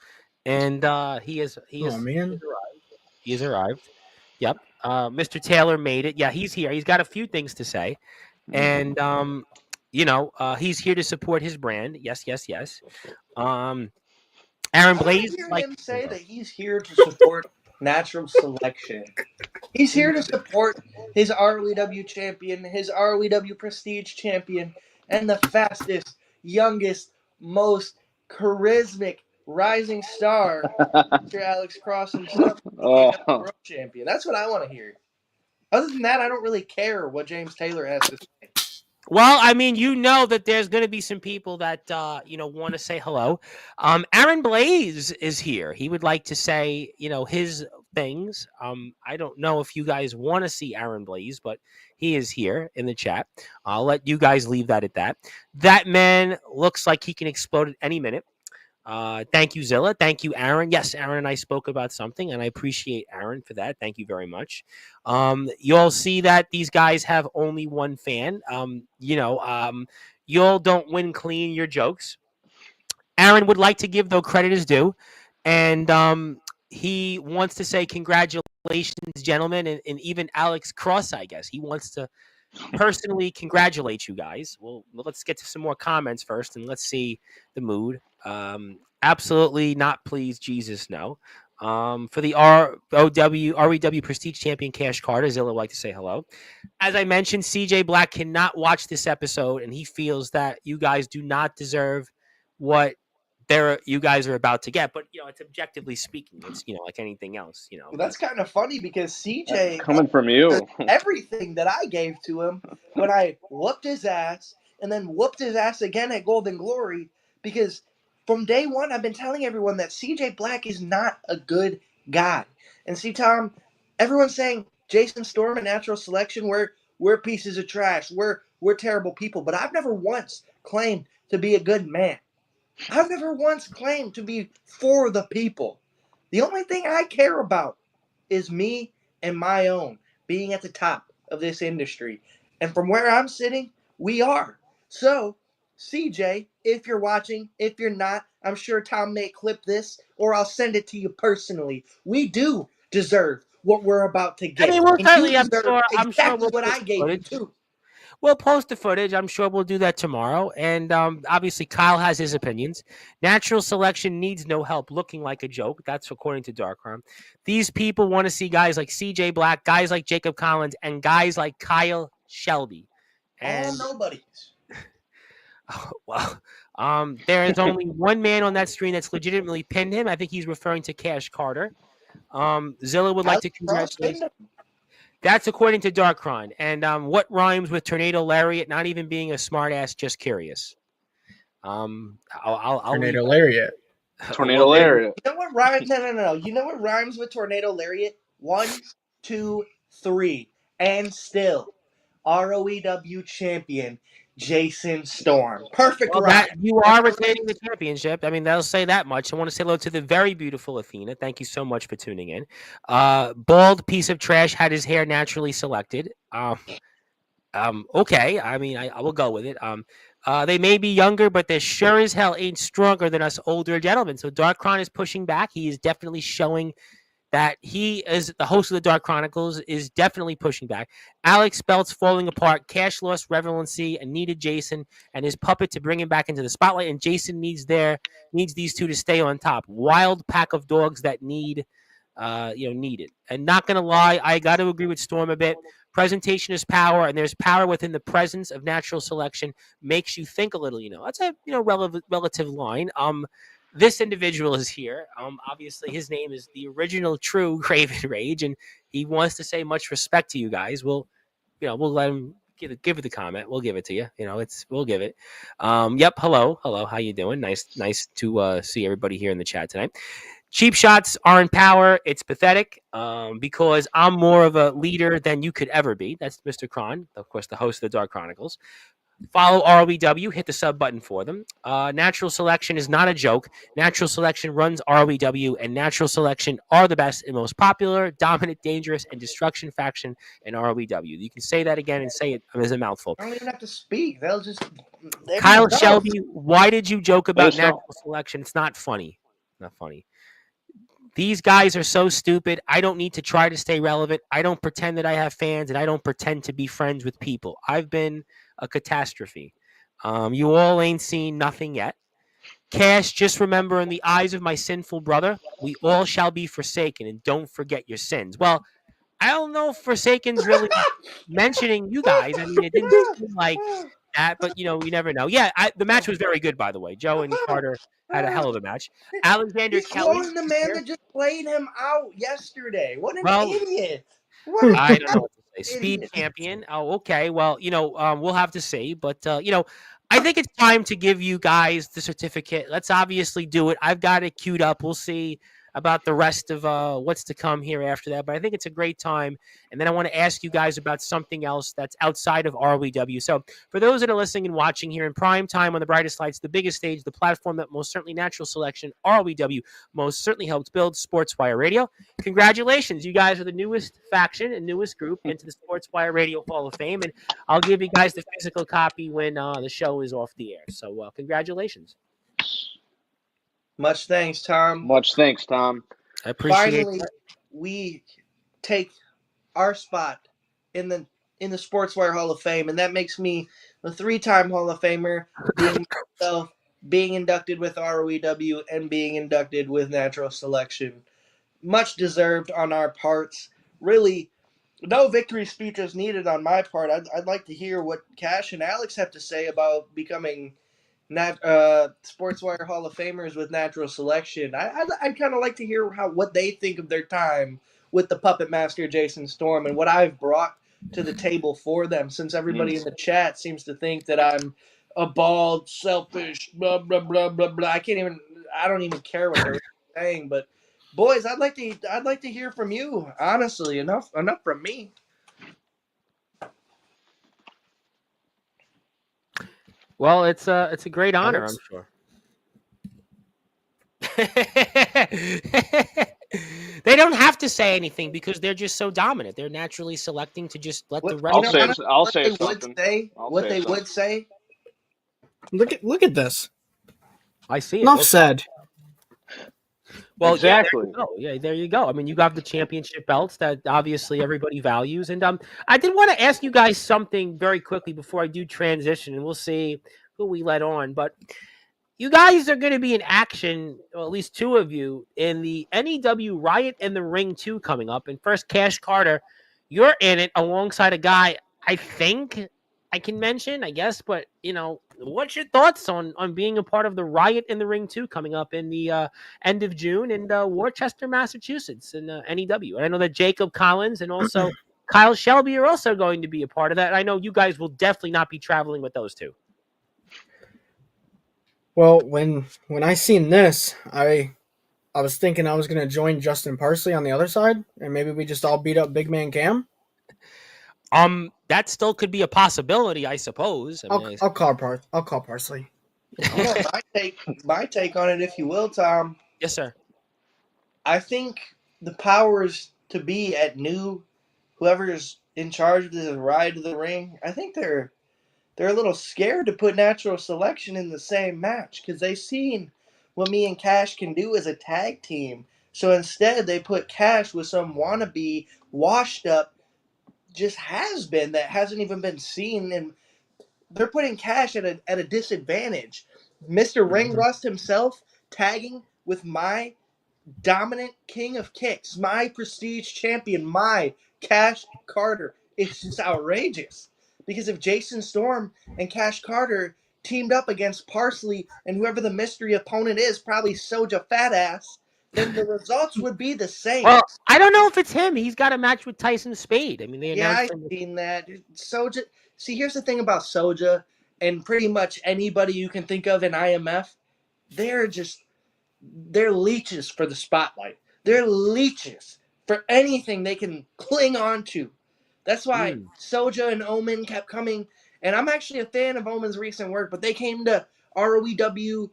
and he has arrived. He has arrived. Yep. Mr. Taylor made it. Yeah, he's here. He's got a few things to say, and he's here to support his brand. Yes. Aaron Blaze, like him say that he's here to support Natural Selection. He's here to support his ROEW champion, his ROEW Prestige champion, and the fastest youngest, most charismatic rising star, Mr. Alex Cross himself, became a Oh, world champion. That's what I want to hear. Other than that, I don't really care what James Taylor has to say. Well, I mean, that there's going to be some people that want to say hello. Aaron Blaze is here. He would like to say his things. I don't know if you guys want to see Aaron Blaze, but he is here in the chat. I'll let you guys leave that at that. That man looks like he can explode at any minute. Thank you, Zilla. Thank you, Aaron. Yes, Aaron and I spoke about something, and I appreciate Aaron for that. Thank you very much. You'll see that these guys have only one fan. Y'all don't win clean your jokes. Aaron would like to give, though, credit is due, and he wants to say congratulations, gentlemen, and even Alex Cross, I guess. He wants to personally congratulate you guys. Well, let's get to some more comments first, and let's see the mood. Absolutely not pleased, Jesus, no. For the REW Prestige Champion Cash Carter, Zilla would like to say hello. As I mentioned, CJ Black cannot watch this episode, and he feels that you guys do not deserve what you guys are about to get. But it's objectively speaking, it's like anything else. Well, that's kind of funny because CJ coming from you. everything that I gave to him when I whooped his ass and then whooped his ass again at Golden Glory, because from day one I've been telling everyone that CJ Black is not a good guy. And see, Tom, everyone's saying Jason Storm and Natural Selection, we're pieces of trash. We're terrible people, but I've never once claimed to be a good man. I've never once claimed to be for the people. The only thing I care about is me and my own being at the top of this industry. And from where I'm sitting, we are. So, CJ, if you're watching, if you're not, I'm sure Tom may clip this or I'll send it to you personally. We do deserve what we're about to get. I mean, we'll And certainly, you I'm deserve sure exactly we'll what I post gave you footage. too. We'll post the footage. I'm sure we'll do that tomorrow. And obviously, Kyle has his opinions. Natural Selection needs no help looking like a joke. That's according to Darkroom. These people want to see guys like CJ Black, guys like Jacob Collins, and guys like Kyle Shelby. And All nobodies. well, there is only one man on that screen that's legitimately pinned him. I think he's referring to Cash Carter. Zilla would like to congratulate. That's according to Darkron. And what rhymes with Tornado Lariat not even being a smartass, just curious? I'll Tornado Lariat. Tornado Lariat. You know what rhymes? No. You know what rhymes with Tornado Lariat? 1, 2, 3. And still, ROEW champion, Jason Storm. Perfect Well, rhyme. you are retaining the championship. I mean, that'll say that much. I want to say hello to the very beautiful Athena. Thank you so much for tuning in. Bald piece of trash had his hair naturally selected. Okay. I mean, I will go with it. They may be younger, but they sure as hell ain't stronger than us older gentlemen. So Darkron is pushing back. He is definitely showing that he, as the host of the Dark Chronicles, is definitely pushing back. Alex Belt's falling apart. Cash lost relevancy and needed Jason and his puppet to bring him back into the spotlight. And Jason needs these two to stay on top. Wild pack of dogs that need it. And not gonna lie, I got to agree with Storm a bit. Presentation is power, and there's power within the presence of Natural Selection. Makes you think a little. That's a relative line. This individual is here. Obviously, his name is the original true Craven Rage, and he wants to say much respect to you guys. We'll let him give it the comment. We'll give it to you. We'll give it. Yep. Hello. How you doing? Nice to see everybody here in the chat tonight. Cheap shots are in power. It's pathetic because I'm more of a leader than you could ever be. That's Mr. Kron, of course, the host of the Dark Chronicles. Follow ROEW, hit the sub button for them. Natural Selection is not a joke. Natural Selection runs ROEW, and Natural Selection are the best and most popular, dominant, dangerous, and destruction faction in ROEW. You can say that again and say it as a mouthful. I don't even have to speak. They'll just... Kyle Shelby, why did you joke about Natural Selection? It's not funny. Not funny. These guys are so stupid. I don't need to try to stay relevant. I don't pretend that I have fans, and I don't pretend to be friends with people. I've been a catastrophe. You all ain't seen nothing yet. Cash, just remember, in the eyes of my sinful brother, we all shall be forsaken, and don't forget your sins. Well, I don't know if Forsaken's really mentioning you guys. I mean, it didn't seem like that, but you never know. Yeah, the match was very good, by the way. Joe and Carter had a hell of a match. Alexander He's Kelly. quoting the man that just played him out yesterday. What an Well, idiot! What an I don't know what to say. Speed idiot! champion. Oh, okay. Well, we'll have to see. But I think it's time to give you guys the certificate. Let's obviously do it. I've got it queued up. We'll see about the rest of what's to come here after that. But I think it's a great time. And then I want to ask you guys about something else that's outside of ROEW. So for those that are listening and watching here in prime time on the brightest lights, the biggest stage, the platform that most certainly Natural Selection, ROEW, most certainly helped build, Sportswire Radio. Congratulations. You guys are the newest faction and newest group into the Sportswire Radio Hall of Fame. And I'll give you guys the physical copy when the show is off the air. So congratulations. Much thanks, Tom. Much thanks, Tom. I appreciate Finally, that. we take our spot in the Sportswire Hall of Fame, and that makes me a 3-time Hall of Famer, being myself, being inducted with ROEW, and being inducted with Natural Selection. Much deserved on our parts. Really, no victory speech is needed on my part. I'd like to hear what Cash and Alex have to say about becoming Sportswire Hall of Famers with Natural Selection. I'd kind of like to hear what they think of their time with the Puppet Master Jason Storm and what I've brought to the table for them, since everybody in the chat seems to think that I'm a bald, selfish, blah, blah, blah, blah, blah. I don't even care what they're saying, but boys, I'd like to hear from you. Honestly, enough from me. Well, it's a great honor, Alex? I'm sure. They don't have to say anything because they're just so dominant. They're naturally selecting to just let the rest. I'll say something. What they would say. Look at this. I see it. Enough Okay. said. Well, exactly. Yeah, there you go. I mean, you got the championship belts that obviously everybody values. And I did want to ask you guys something very quickly before I do transition, and we'll see who we let on. But you guys are going to be in action, or at least two of you, in the NEW Riot in the Ring 2 coming up. And first, Cash Carter, you're in it alongside a guy I think I can mention, I guess. But, what's your thoughts on being a part of the Riot in the Ring 2 coming up in the end of June in Worcester, Massachusetts in NEW? And I know that Jacob Collins and also Kyle Shelby are also going to be a part of that. I know you guys will definitely not be traveling with those two. Well, when I seen this, I was thinking I was going to join Justin Parsley on the other side, and maybe we just all beat up Big Man Cam. That still could be a possibility, I suppose. I'll call Parsley. My take on it, if you will, Tom. Yes, sir. I think the powers to be at whoever's in charge of the Ride to the Ring, I think they're a little scared to put Natural Selection in the same match because they've seen what me and Cash can do as a tag team. So instead, they put Cash with some wannabe, washed up, just has been that hasn't even been seen, and they're putting Cash at a disadvantage. Mr. Ring Rust himself tagging with my dominant king of kicks, my prestige champion, my Cash Carter. It's just outrageous. Because if Jason Storm and Cash Carter teamed up against Parsley and whoever the mystery opponent is, probably Soja Fatass, then the results would be the same. Well, I don't know if it's him. He's got a match with Tyson Spade. I mean, they announced. I've seen that. Soja. See, here's the thing about Soja and pretty much anybody you can think of in IMF. They're leeches for the spotlight. They're leeches for anything they can cling on to. That's why Soja and Omen kept coming. And I'm actually a fan of Omen's recent work, but they came to ROEW,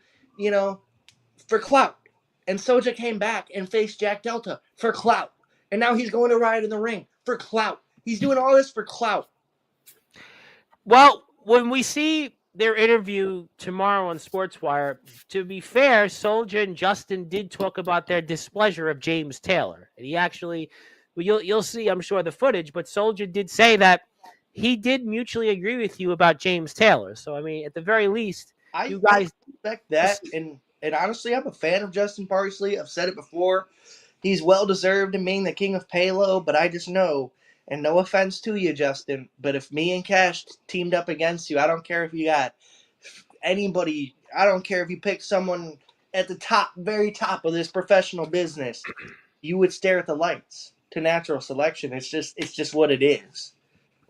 for clout. And Soja came back and faced Jack Delta for clout. And now he's going to Riot in the Ring for clout. He's doing all this for clout. Well, when we see their interview tomorrow on Sportswire, to be fair, Soulja and Justin did talk about their displeasure of James Taylor. And he actually, you'll see, I'm sure, the footage, but Soulja did say that he did mutually agree with you about James Taylor. So, I mean, at the very least, you guys respect that. And honestly, I'm a fan of Justin Parsley. I've said it before. He's well-deserved in being the king of Palo, but I just know And no offense to you, Justin, but if me and Cash teamed up against you, I don't care if you got anybody. I don't care if you pick someone at the top, very top of this professional business. You would stare at the lights to natural selection. It's just what it is.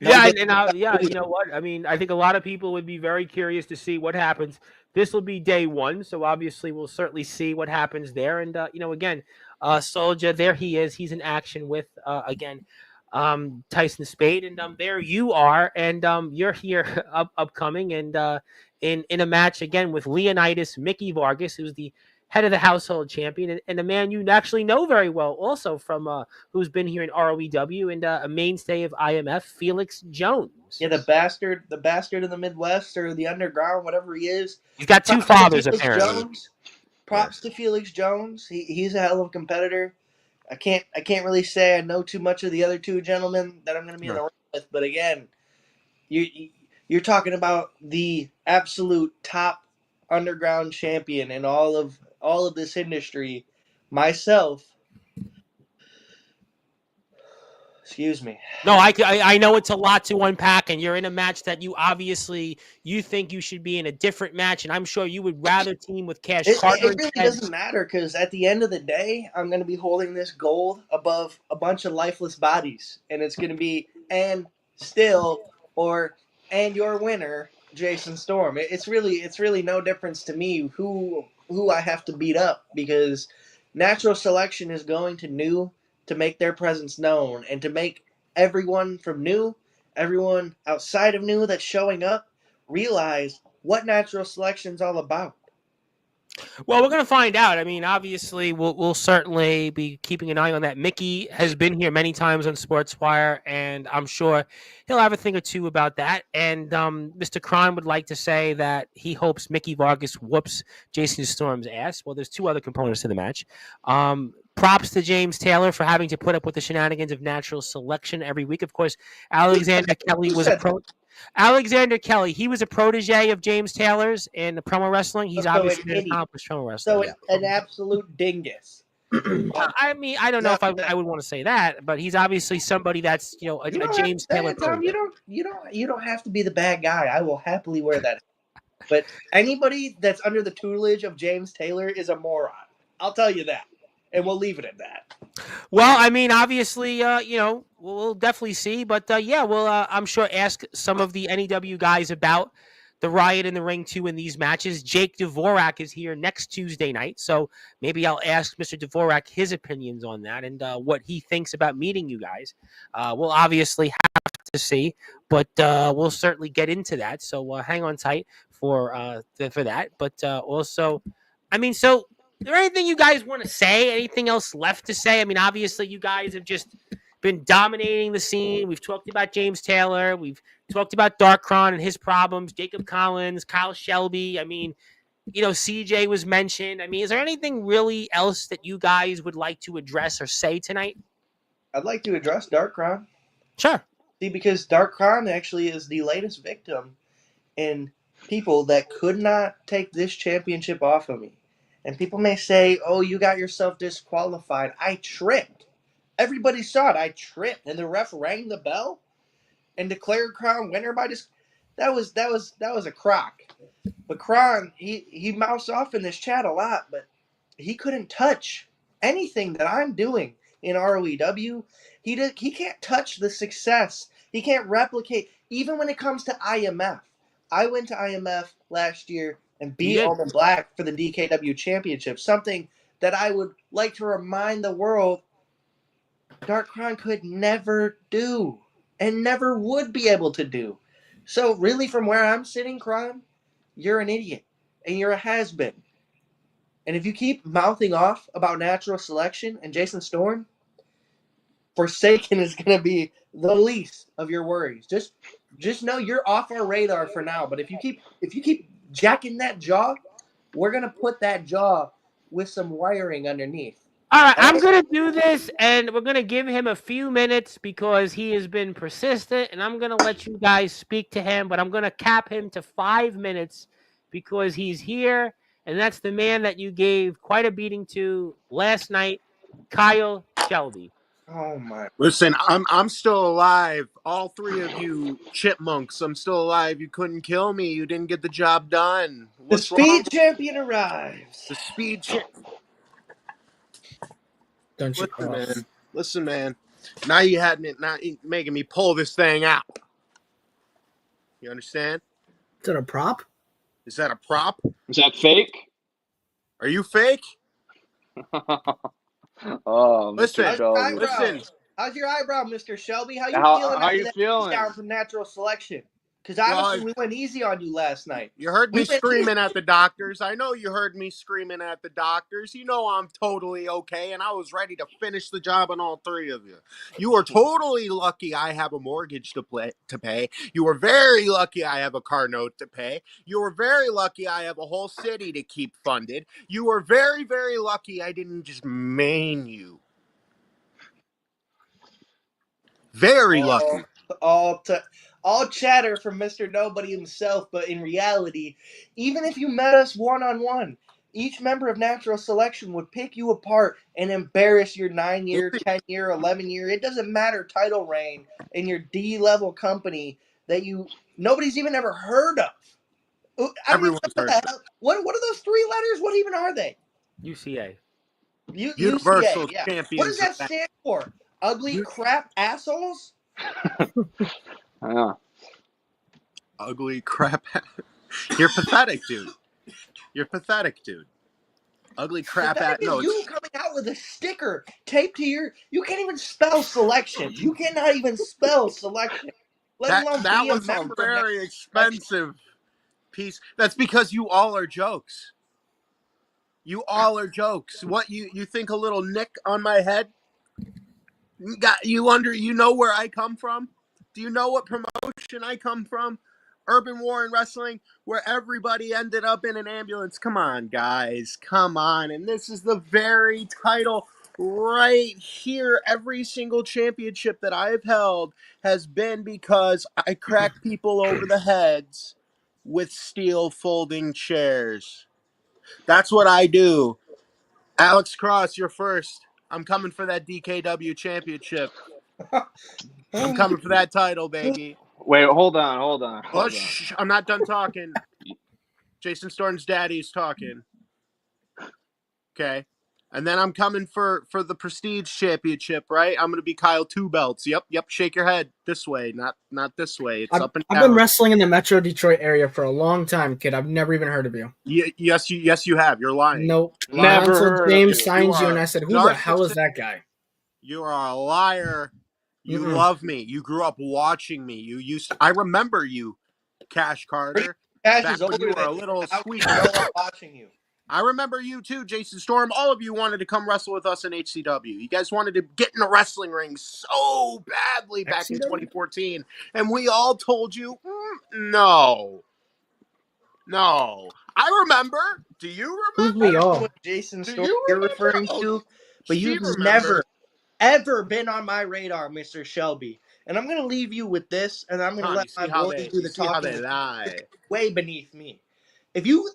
No, Yeah, yeah, you know what? I mean, I think a lot of people would be very curious to see what happens. This will be day one, so obviously we'll certainly see what happens there. And again, Soldier, there he is. He's in action with again Tyson Spade, and there you are, and you're here upcoming, and in a match again with Leonidas Mickey Vargas, who's the head of the household champion, and a man you actually know very well, also from who's been here in ROEW and a mainstay of IMF, Felix Jones. Yeah, the bastard in the Midwest or the underground, whatever he is. He's got two fathers, apparently. Props to Felix Jones. He's a hell of a competitor. I can't really say I know too much of the other two gentlemen that I'm going to be in the ring with, but again, you're talking about the absolute top underground champion in all of this industry. Myself, excuse me. No, I know it's a lot to unpack, and you're in a match that you think you should be in a different match, and I'm sure you would rather team with Cash Carter. It really doesn't matter, because at the end of the day, I'm going to be holding this gold above a bunch of lifeless bodies, and it's going to be and your winner, Jason Storm. It's really no difference to me who I have to beat up, because natural selection is going to New to make their presence known and to make everyone from New, everyone outside of New that's showing up, realize what natural selection is all about. Well, we're going to find out. I mean, obviously, we'll certainly be keeping an eye on that. Mickey has been here many times on Sportswire, and I'm sure he'll have a thing or two about that. And Mr. Kron would like to say that he hopes Mickey Vargas whoops Jason Storm's ass. Well, there's two other components to the match. Props to James Taylor for having to put up with the shenanigans of natural selection every week. Of course, Alexander Kelly was a pro. Alexander Kelly, he was a protege of James Taylor's in the promo wrestling. He's obviously an accomplished promo wrestler. So an absolute dingus. I mean, I don't know if I would want to say that, but he's obviously somebody that's a James Taylor. Tom, you don't have to be the bad guy. I will happily wear that. But anybody that's under the tutelage of James Taylor is a moron. I'll tell you that, and we'll leave it at that. Well, I mean, obviously, we'll definitely see, but we'll I'm sure ask some of the NEW guys about the riot in the ring too in these matches. Jake Dvorak is here next Tuesday night, so maybe I'll ask Mr. Dvorak his opinions on that and what he thinks about meeting you guys. We'll obviously have to see, but we'll certainly get into that. So hang on tight for that. But also, I mean, so. Is there anything you guys want to say? Anything else left to say? I mean, obviously, you guys have just been dominating the scene. We've talked about James Taylor. We've talked about Darkron and his problems. Jacob Collins, Kyle Shelby. I mean, CJ was mentioned. I mean, is there anything really else that you guys would like to address or say tonight? I'd like to address Darkron. Sure. See, because Darkron actually is the latest victim in people that could not take this championship off of me. And people may say, oh, you got yourself disqualified. I tripped. Everybody saw it. I tripped. And the ref rang the bell and declared Kron winner by that was a crock. But Kron, he mouths off in this chat a lot, but he couldn't touch anything that I'm doing in ROEW. He can't touch the success. He can't replicate, even when it comes to IMF. I went to IMF last year and beat Alden Black for the DKW Championship, something that I would like to remind the world Darkron could never do and never would be able to do. So really, from where I'm sitting, Kron, you're an idiot and you're a has-been. And if you keep mouthing off about natural selection and Jason Storm, Forsaken is going to be the least of your worries. Just know you're off our radar for now. But if you keep jacking that jaw, we're going to put that jaw with some wiring underneath. All right, I'm going to do this, and we're going to give him a few minutes because he has been persistent, and I'm going to let you guys speak to him, but I'm going to cap him to 5 minutes because he's here, and that's the man that you gave quite a beating to last night, Kyle Shelby. Oh my! Listen, I'm still alive. All three of you chipmunks, I'm still alive. You couldn't kill me. You didn't get the job done. The What's wrong? speed champion arrives. The speed champ. Don't you? Listen, man. Listen, man. Now you had me. Now you making me pull this thing out. You understand? Is that a prop? Is that a prop? Is that fake? Are you fake? Oh, Listen, Mr. Shelby. listen. How's your eyebrow, Mr. Shelby? How you How feeling after you that feeling? down from natural selection? Because Well, honestly, we went easy on you last night. You heard me We went screaming at the doctors. I know you heard me screaming at the doctors. You know I'm totally okay, and I was ready to finish the job on all three of you. You are totally lucky I have a mortgage to pay. You are very lucky I have a car note to pay. You are very lucky I have a whole city to keep funded. You are very, very lucky I didn't just maim you. Very lucky. all chatter from Mr. Nobody himself, but in reality, even if you met us one-on-one, each member of natural selection would pick you apart and embarrass your 9-year, 10-year, 11-year, it doesn't matter, title reign in your D-level company that nobody's even ever heard of. I don't even Everyone's know what heard. the hell. What are those 3 letters? What even are they? UCA. Universal UCA, yeah. champions. What does that stand for? Ugly crap assholes? Yeah. Ugly crap. You're pathetic, dude. You're pathetic, dude. Ugly crap Pathetic is you coming out with a sticker taped to your. You can't even spell selection. You cannot even spell selection, let alone that be a was a member of very that expensive piece. That's because you all are jokes. You all are jokes. What you think a little nick on my head? You know where I come from? Do you know what promotion I come from? Urban Warren Wrestling, where everybody ended up in an ambulance. Come on, guys. Come on. And this is the very title right here. Every single championship that I've held has been because I crack people over the heads with steel folding chairs. That's what I do. Alex Cross, you're first. I'm coming for that DKW championship. I'm coming for that title, baby. Wait, hold on. Oh, shh, I'm not done talking. Jason Storm's daddy's talking. Okay. And then I'm coming for the Prestige Championship, right? I'm going to be Kyle Two Belts. Yep. Shake your head this way, not this way. It's up and down. I've been wrestling in the Metro Detroit area for a long time, kid. I've never even heard of you. Yes, you have. You're lying. Nope. Never Until heard James of you. signs you, are and I said, "Who the hell is that guy?" You are a liar. You love me. You grew up watching me. I remember you, Cash Carter. Cash Back is when older you were a than little you. How sweet. can you grow up watching you? I remember you too, Jason Storm. All of you wanted to come wrestle with us in HCW. You guys wanted to get in a wrestling ring so badly back in 2014. And we all told you, no. I remember. Do you Who's remember? we all? What Jason Do Storm you you're remember? referring Oh, to, but she you've remembers. never, ever been on my radar, Mr. Shelby. And I'm going to leave you with this, and I'm going to Tom, let my boys do the talking. they lie. Way beneath me. If you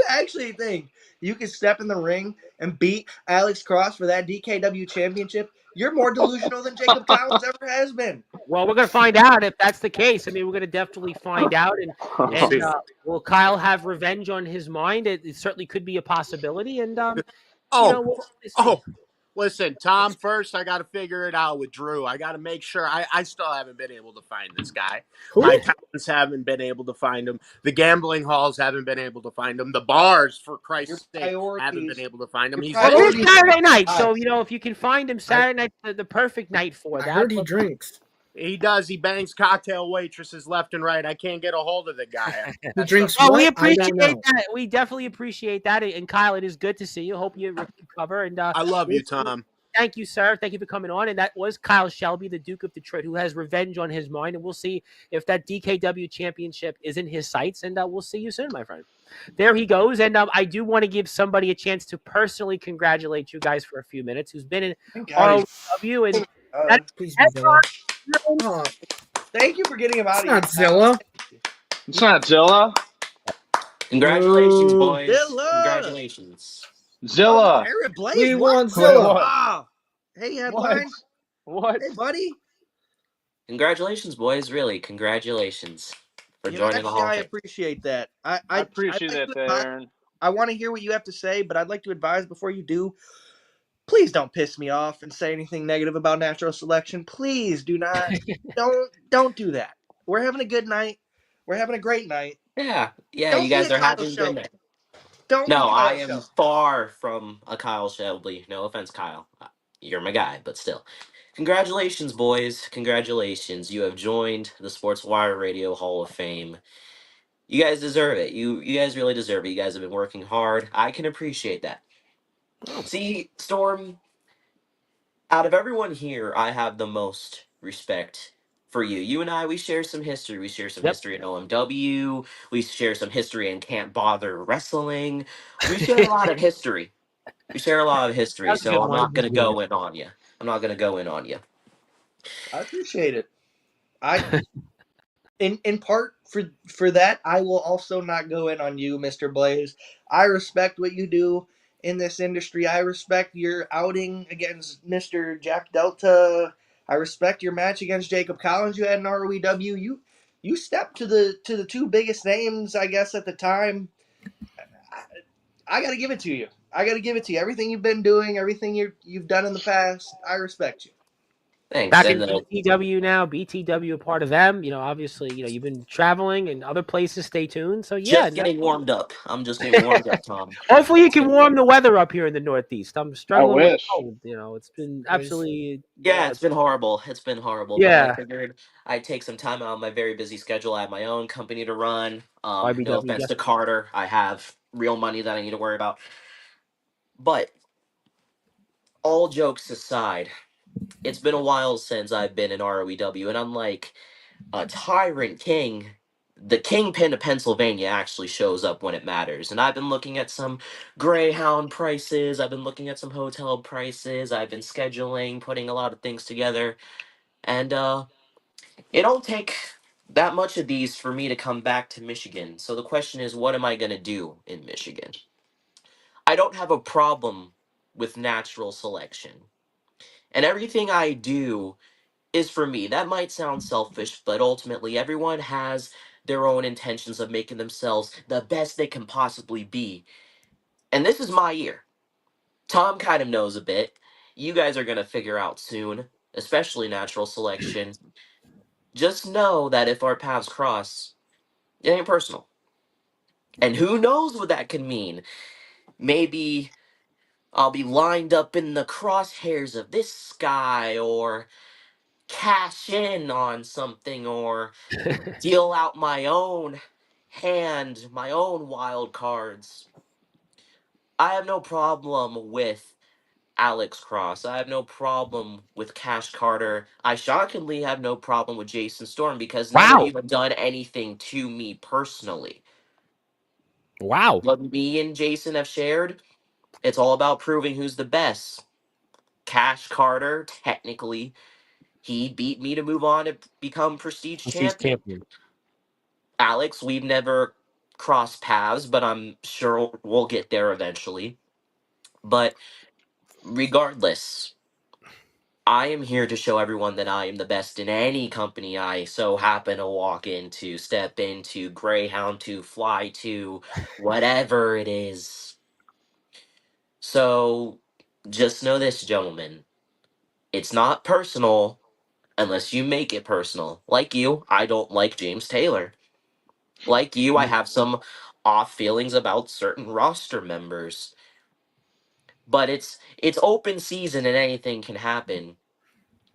actually think you can step in the ring and beat Alex Cross for that DKW championship, you're more delusional than Jacob Collins ever has been. Well, we're gonna find out if that's the case. I mean, we're gonna definitely find out. And will Kyle have revenge on his mind? It certainly could be a possibility. And Listen, Tom, first I got to figure it out with Drew. I got to make sure. I still haven't been able to find this guy. Who? My accountants haven't been able to find him. The gambling halls haven't been able to find him. The bars, for Christ's sake, haven't been able to find him. Well, it is Saturday night, so if you can find him Saturday night, the perfect night for that. I heard he drinks. He does. He bangs cocktail waitresses left and right. I can't get a hold of the guy. He drinks. Oh, what? we I appreciate don't know. that. We definitely appreciate that. And Kyle, it is good to see you. Hope you recover. And I love you, Tom. Thank you, sir. Thank you for coming on. And that was Kyle Shelby, the Duke of Detroit, who has revenge on his mind. And we'll see if that DKW championship is in his sights. And we'll see you soon, my friend. There he goes. And I do want to give somebody a chance to personally congratulate you guys for a few minutes, who's been in ROW. And please be Zilla. Thank you for getting him out It's of not Zilla. It's not Zilla. Congratulations, boys. Zilla. Congratulations. Zilla. Aaron Blaze, We what? want Zilla. Wow. Hey, headline. What? Hey, buddy. Congratulations, boys. Really, congratulations for joining the Actually, Hall of I Fame. appreciate that. I I'd appreciate like that, to advise. Aaron. I want to hear what you have to say, but I'd like to advise before you do. Please don't piss me off and say anything negative about natural selection. Please do not. Don't do that. We're having a good night. We're having a great night. Yeah, you Don't be guys a are Kyle having a good Shelby. night. Don't be No, I Kyle am Shelby. far from a Kyle Shelby. No offense, Kyle. You're my guy, but still. Congratulations, boys. Congratulations. You have joined the Sportswire Radio Hall of Fame. You guys deserve it. You guys really deserve it. You guys have been working hard. I can appreciate that. See, Storm, out of everyone here, I have the most respect for you. You and I, we share some history. We share some Yep. history in OMW. We share some history in Can't Bother Wrestling. We share a lot of history. We share a lot of history, That's a so good I'm one. not That's gonna a good one. go in on you. I'm not gonna go in on you. I appreciate it. I in part for that, I will also not go in on you, Mr. Blaze. I respect what you do in this industry. I respect your outing against Mr. Jack Delta. I respect your match against Jacob Collins you had in ROEW. You stepped to the two biggest names, I guess, at the time. I got to give it to you. I got to give it to you. Everything you've been doing, everything you've done in the past, I respect you. Thanks. Back And in BTW now, BTW a part of them. Obviously, you've been traveling and other places. Stay tuned. So yeah, just getting warmed up. I'm just getting warmed up, Tom. hopefully you Just can getting warm warmed the up. weather up here in the Northeast. I'm I struggling with the wish. cold. It's been absolutely Yeah, it's been horrible. It's been horrible, but I yeah. figured I'd take some time out of my very busy schedule. I have my own company to run. No RBW, offense yes. to Carter. I have real money that I need to worry about. But all jokes aside, it's been a while since I've been in ROEW, and unlike a Tyrant King, the Kingpin of Pennsylvania actually shows up when it matters. And I've been looking at some Greyhound prices, I've been looking at some hotel prices, I've been scheduling, putting a lot of things together, and it don't take that much of these for me to come back to Michigan. So the question is, what am I going to do in Michigan? I don't have a problem with natural selection. And everything I do is for me. That might sound selfish, but ultimately, everyone has their own intentions of making themselves the best they can possibly be. And this is my year. Tom kind of knows a bit. You guys are going to figure out soon, especially natural selection. Just know that if our paths cross, it ain't personal. And who knows what that could mean? Maybe I'll be lined up in the crosshairs of this guy, or cash in on something, or deal out my own hand, my own wild cards. I have no problem with Alex Cross. I have no problem with Cash Carter. I shockingly have no problem with Jason Storm because none of Wow. you have done anything to me personally. Wow. What me and Jason have shared, it's all about proving who's the best. Cash Carter, technically, he beat me to move on and become Prestige He's Champion. champion. Alex, we've never crossed paths, but I'm sure we'll get there eventually. But regardless, I am here to show everyone that I am the best in any company I so happen to walk into, step into, Greyhound to, fly to, whatever it is. So just know this, gentlemen. It's not personal unless you make it personal. Like you, I don't like James Taylor. Like you, I have some off feelings about certain roster members. But it's open season and anything can happen.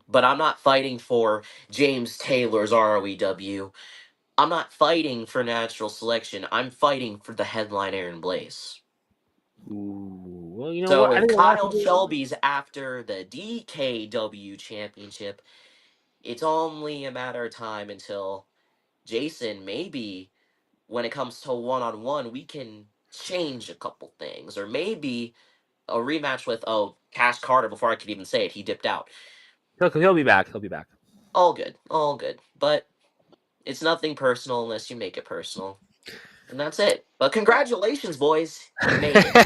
But I'm not fighting for James Taylor's ROEW. I'm not fighting for natural selection. I'm fighting for the headline Aaron Blaze. Ooh, well, you know So what? I if think a lot of Kyle people. Shelby's after the DKW championship, it's only a matter of time until Jason, maybe when it comes to one-on-one, we can change a couple things. Or maybe a rematch with, Cash Carter, before I could even say it, he dipped out. He'll be back. He'll be back. All good, all good. But it's nothing personal unless you make it personal. And that's it. But congratulations, boys. You made it.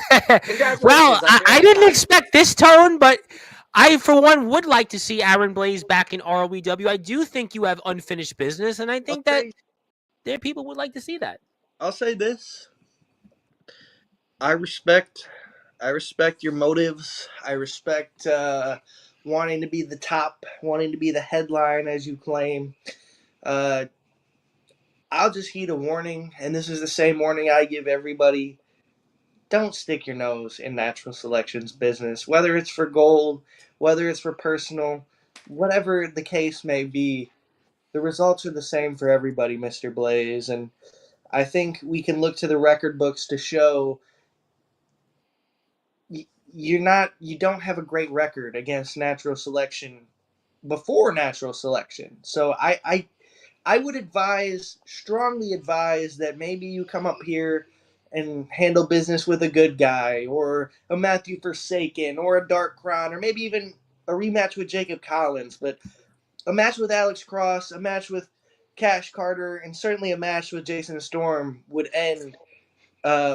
Well, Congratulations. I'm I very didn't excited. expect this tone, but I, for one, would like to see Aaron Blaze back in ROEW. I do think you have unfinished business, and I think that there people would like to see that. I'll say this. I respect your motives. I respect wanting to be the top, wanting to be the headline as you claim. I'll just heed a warning, and this is the same warning I give everybody. Don't stick your nose in natural selections business, whether it's for gold, whether it's for personal, whatever the case may be. The results are the same for everybody, Mr. Blaze, and I think we can look to the record books to show you don't have a great record against natural selection before natural selection. So I would strongly advise that maybe you come up here and handle business with a good guy, or a Matthew Forsaken, or a Dark Crown, or maybe even a rematch with Jacob Collins. But a match with Alex Cross, a match with Cash Carter, and certainly a match with Jason Storm would end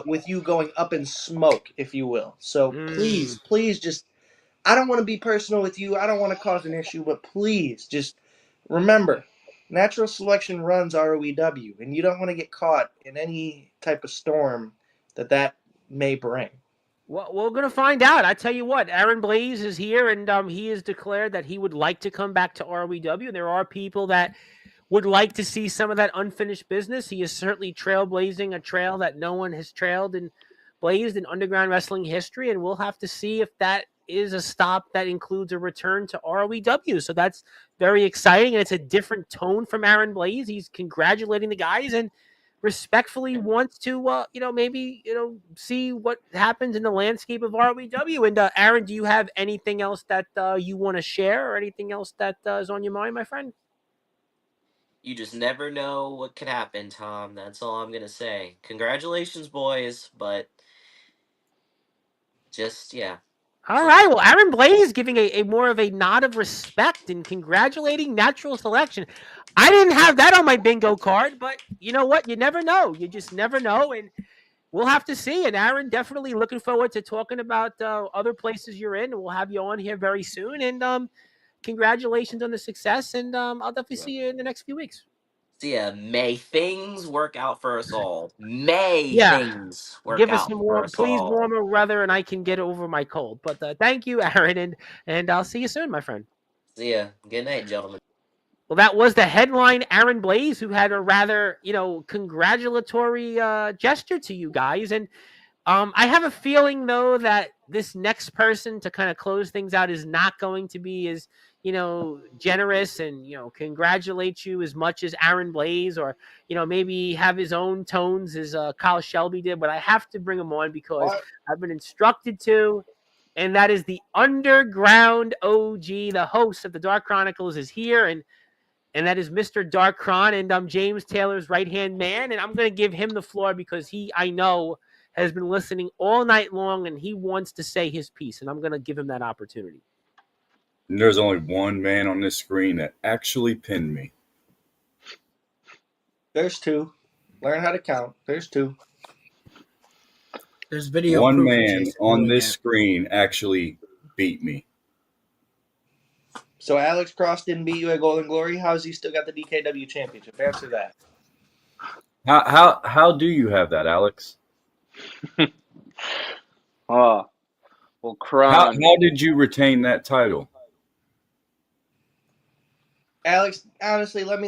with you going up in smoke, if you will. So please, just I don't want to be personal with you. I don't want to cause an issue, but please just remember, natural selection runs ROEW, and you don't want to get caught in any type of storm that may bring. Well, we're going to find out. I tell you what, Aaron Blaze is here, and he has declared that he would like to come back to ROEW. And there are people that would like to see some of that unfinished business. He is certainly trailblazing a trail that no one has trailed and blazed in underground wrestling history, and we'll have to see if that is a stop that includes a return to ROEW. So that's very exciting, and it's a different tone from Aaron Blaze. He's congratulating the guys and respectfully wants to, maybe, see what happens in the landscape of ROEW. And Aaron, do you have anything else that you want to share, or anything else that is on your mind, my friend? You just never know what could happen, Tom. That's all I'm gonna say. Congratulations, boys, but just yeah. All right. Well, Aaron Blaze giving a more of a nod of respect and congratulating natural selection. I didn't have that on my bingo card, but you know what? You never know. You just never know, and we'll have to see. And Aaron, definitely looking forward to talking about other places you're in. We'll have you on here very soon. And congratulations on the success. And I'll definitely see you in the next few weeks. So yeah, may things work out for us all. May Yeah. things work Give us out some for us please all. warmer weather, and I can get over my cold. But thank you, Aaron, and I'll see you soon, my friend. See ya. Good night, gentlemen. Well, that was the headline, Aaron Blaze, who had a rather, congratulatory gesture to you guys. And I have a feeling, though, that this next person to kind of close things out is not going to be as, generous and, congratulate you as much as Aaron Blaze, or, maybe have his own tones as Kyle Shelby did. But I have to bring him on because I've been instructed to. And that is the Underground OG, the host of the Dark Chronicles, is here. And that is Mr. Dark Cron, and I'm James Taylor's right-hand man, and I'm going to give him the floor because he, I know, has been listening all night long, and he wants to say his piece, and I'm going to give him that opportunity. There's only one man on this screen that actually pinned me. There's two. Learn how to count. There's two. There's video. One man on this screen actually beat me. So Alex Cross didn't beat you at Golden Glory. How's he still got the DKW championship? Answer that. How do you have that, Alex? Well, How did you retain that title? Alex, honestly, let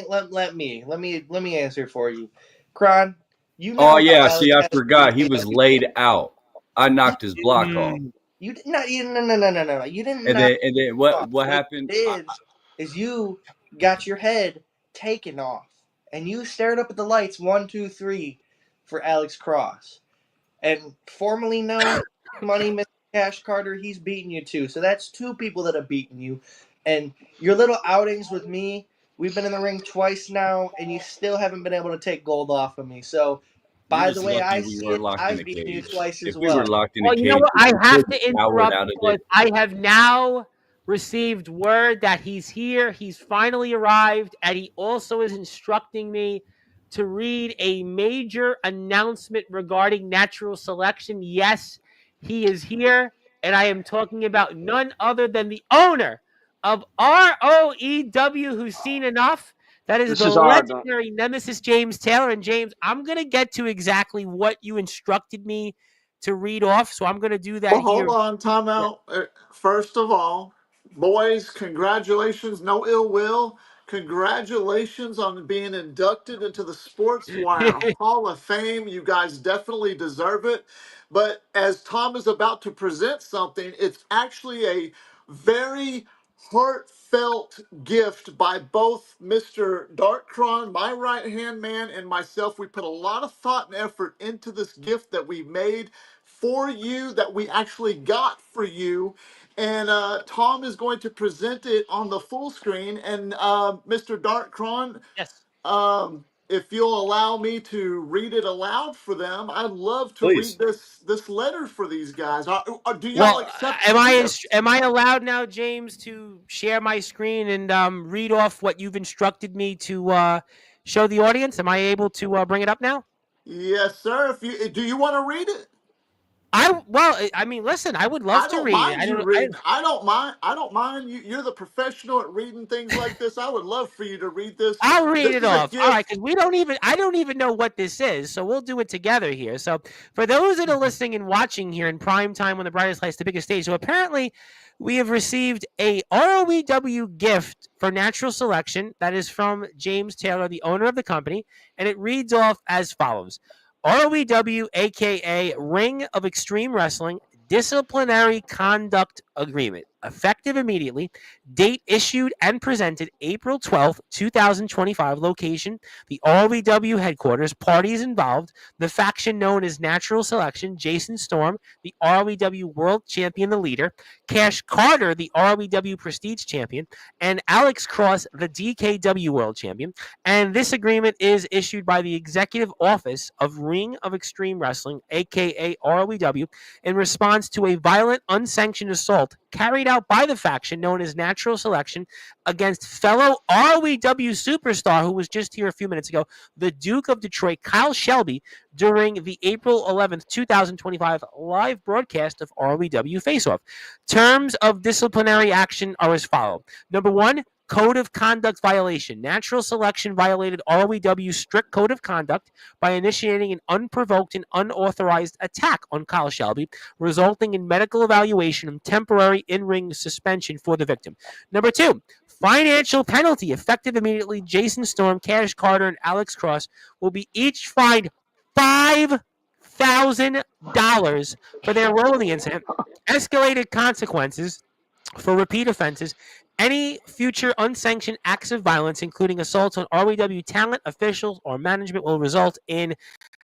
me answer for you. Kron, you know. Oh yeah, see, I forgot he was laid out. I knocked his block off. You did not. No. You didn't. And then what happened? Is you got your head taken off, and you stared up at the lights 1, 2, 3 for Alex Cross, and formerly known Money Mr. Cash Carter. He's beaten you too. So that's two people that have beaten you, and your little outings with me. We've been in the ring twice now, and you still haven't been able to take gold off of me. So. By the way, I see it. I've beaten you twice as well. If we were locked in a cage, you know what? I have to interrupt because I have now received word that he's here. He's finally arrived, and he also is instructing me to read a major announcement regarding natural selection. Yes, he is here, and I am talking about none other than the owner of ROEW, who's seen enough. That is This the is hard. legendary Nemesis James Taylor. And James, I'm going to get to exactly what you instructed me to read off. So I'm going to do that Well, hold here. on, time Yeah. out. First of all, boys, congratulations, no ill will. Congratulations on being inducted into the Sportswire Hall of Fame. You guys definitely deserve it. But as Tom is about to present something, it's actually a very heartfelt gift by both Mr. Darkron, my right hand man, and myself. We put a lot of thought and effort into this gift that we made for you, that we actually got for you. And Tom is going to present it on the full screen. And Mr. Darkron, Yes. if you'll allow me to read it aloud for them, I'd love to Please. read this letter for these guys. Do y'all Well, accept the gift? am I allowed now, James, to share my screen and read off what you've instructed me to show the audience? Am I able to bring it up now? Yes, sir. If you do, you want to read it? I mean, listen, I would love I to don't read it. mind you reading. I don't mind. I don't mind. You're the professional at reading things like this. I would love for you to read this. I'll read This it is a off. All right, gift. because I don't even know what this is, so we'll do it together here. So, for those that are listening and watching here in prime time on the brightest lights, the biggest stage, so apparently we have received a ROEW gift for natural selection that is from James Taylor, the owner of the company, and it reads off as follows: ROEW, aka Ring of Extreme Wrestling, Disciplinary Conduct Agreement, effective immediately. Date issued and presented April 12th, 2025. Location, the ROEW headquarters. Parties involved, the faction known as Natural Selection, Jason Storm, the ROEW World Champion, the leader, Cash Carter, the ROEW Prestige Champion, and Alex Cross, the DKW World Champion. And this agreement is issued by the Executive Office of Ring of Extreme Wrestling, aka ROEW, in response to a violent, unsanctioned assault carried out by the faction known as Natural Selection against fellow ROEW superstar who was just here a few minutes ago, the Duke of Detroit, Kyle Shelby, during the April 11th, 2025 live broadcast of ROEW Face Off. Terms of disciplinary action are as follows. Number one, code of conduct violation. Natural Selection violated ROEW's strict code of conduct by initiating an unprovoked and unauthorized attack on Kyle Shelby, resulting in medical evaluation and temporary in-ring suspension for the victim. Number two, financial penalty effective immediately. Jason Storm, Cash Carter, and Alex Cross will be each fined $5,000 for their role in the incident. Escalated consequences for repeat offenses. Any future unsanctioned acts of violence, including assaults on ROEW talent, officials, or management, will result in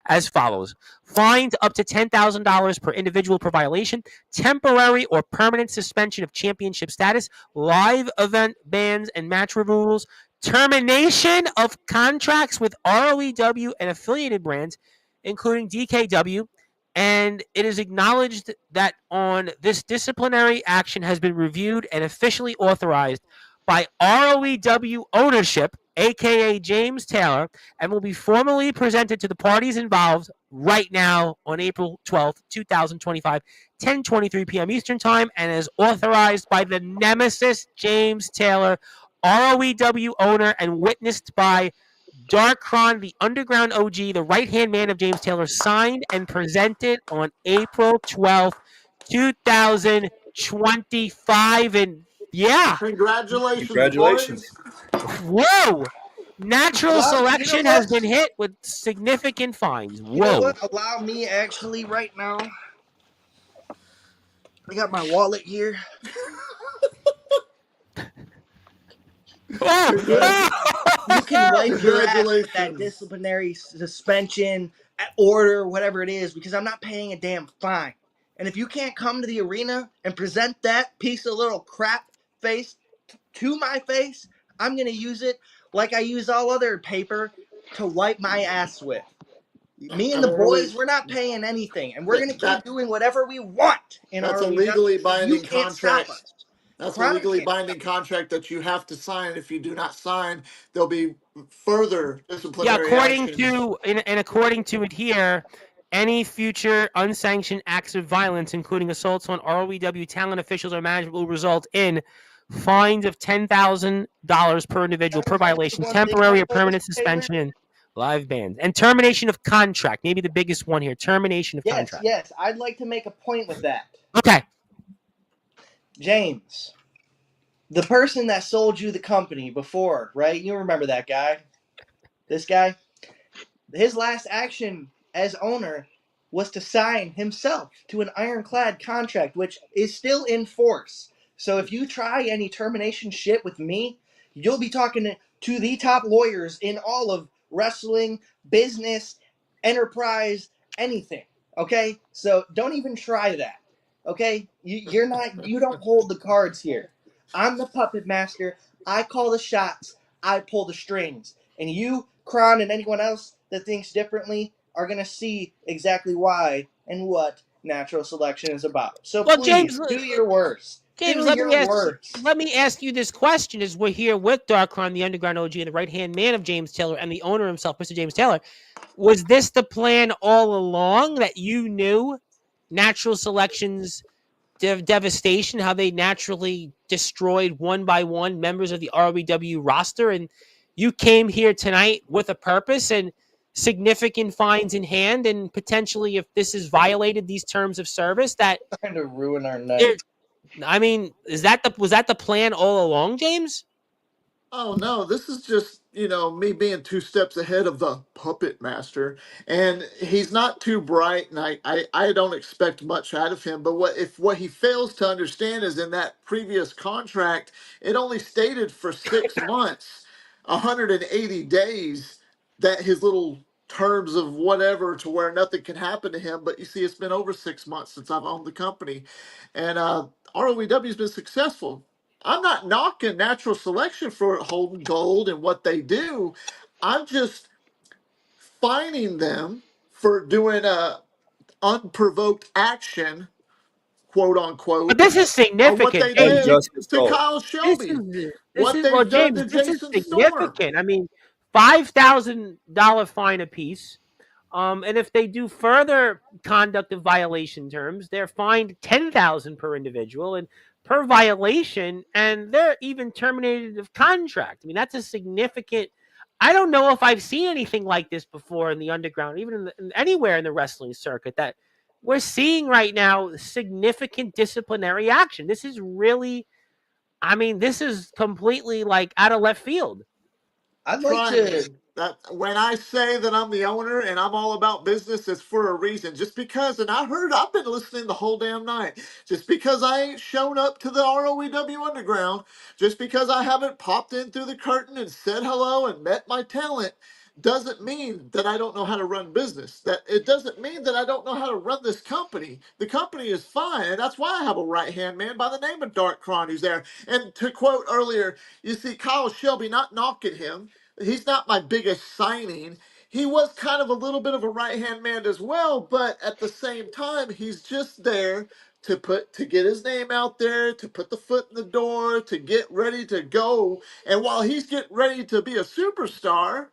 as follows: fined up to $10,000 per individual per violation, temporary or permanent suspension of championship status, live event bans and match removals, termination of contracts with ROEW and affiliated brands, including DKW. And it is acknowledged that on this disciplinary action has been reviewed and officially authorized by ROEW ownership, aka James Taylor, and will be formally presented to the parties involved right now on April 12th, 2025, 10:23 p.m. Eastern Time, and is authorized by the Nemesis James Taylor, ROEW owner, and witnessed by Darkron, the Underground OG, the right-hand man of James Taylor, signed and presented on April 12th, 2025. And yeah, Congratulations, Congratulations. boys. whoa! Natural You know Selection has what? been hit with significant fines. You know Whoa. what? Allow me actually right now. I got my wallet here. You can wipe your ass with that disciplinary suspension order, whatever it is, because I'm not paying a damn fine. And if you can't come to the arena and present that piece of little crap face to my face, I'm going to use it like I use all other paper to wipe my ass with. Me and the boys, we're not paying anything, and we're going to keep doing whatever we want in our That's a legally You binding can't stop contract. us. That's a Crown legally can't binding contract that you have to sign. If you do not sign, there'll be further Yeah, disciplinary action. according to it here, Any future unsanctioned acts of violence, including assaults on ROEW talent officials or management, will result in fines of $10,000 per individual per violation, One thing, temporary or though, Mr. permanent Taylor. suspension, and live bans, and termination of contract. Maybe the biggest one here: termination of contract. Yes. I'd like to make a point with that. Okay. James, the person that sold you the company before, right? You remember that guy? This guy? His last action as owner was to sign himself to an ironclad contract, which is still in force. So if you try any termination shit with me, you'll be talking to the top lawyers in all of wrestling, business, enterprise, anything. Okay? So don't even try that. Okay? You don't hold the cards here. I'm the puppet master. I call the shots. I pull the strings. And you, Kron, and anyone else that thinks differently are going to see exactly why and what natural selection is about. So Well, please, James, do your worst. James, Do your worst. let me ask you this question: as we're here with Darkron, the Underground OG, and the right hand man of James Taylor, and the owner himself, Mr. James Taylor, was this the plan all along that you knew natural selections devastation, how they naturally destroyed one by one members of the ROEW roster, and you came here tonight with a purpose and significant fines in hand, and potentially, if this is violated these terms of service, that Trying to ruin our night. I mean, was that the plan all along, James? Oh no, this is just, me being two steps ahead of the puppet master. And he's not too bright, and I don't expect much out of him. But what he fails to understand is in that previous contract, it only stated for 6 months, 180 days, that his little terms of whatever to where nothing can happen to him. But you see, it's been over 6 months since I've owned the company. And ROEW's been successful. I'm not knocking natural selection for holding gold and what they do. I'm just fining them for doing a unprovoked action, quote But unquote, this is on what significant, they James. did Unjust to assault. Kyle This Shelby, is what well, they've done James. to This is Jason Storm. significant. I mean, $5,000 fine apiece. And if they do further conduct of violation terms, they're fined $10,000 per individual and per violation, and they're even terminated of contract. I mean, that's a significant. I don't know if I've seen anything like this before in the underground, even anywhere in the wrestling circuit. That we're seeing right now significant disciplinary action. This is really, I mean, this is completely like out of left field. I'd like to. Trying that when I say that I'm the owner and I'm all about business, it's for a reason. Just because, and I've been listening the whole damn night. Just because I ain't shown up to the ROEW Underground, just because I haven't popped in through the curtain and said hello and met my talent, doesn't mean that I don't know how to run business. That it doesn't mean that I don't know how to run this company. The company is fine, and that's why I have a right hand man by the name of Dark Cron who's there. And to quote earlier, you see Kyle Shelby, not knocking him. He's not my biggest signing. He was kind of a little bit of a right hand man as well, but at the same time, he's just there to get his name out there, to put the foot in the door, to get ready to go. And while he's getting ready to be a superstar,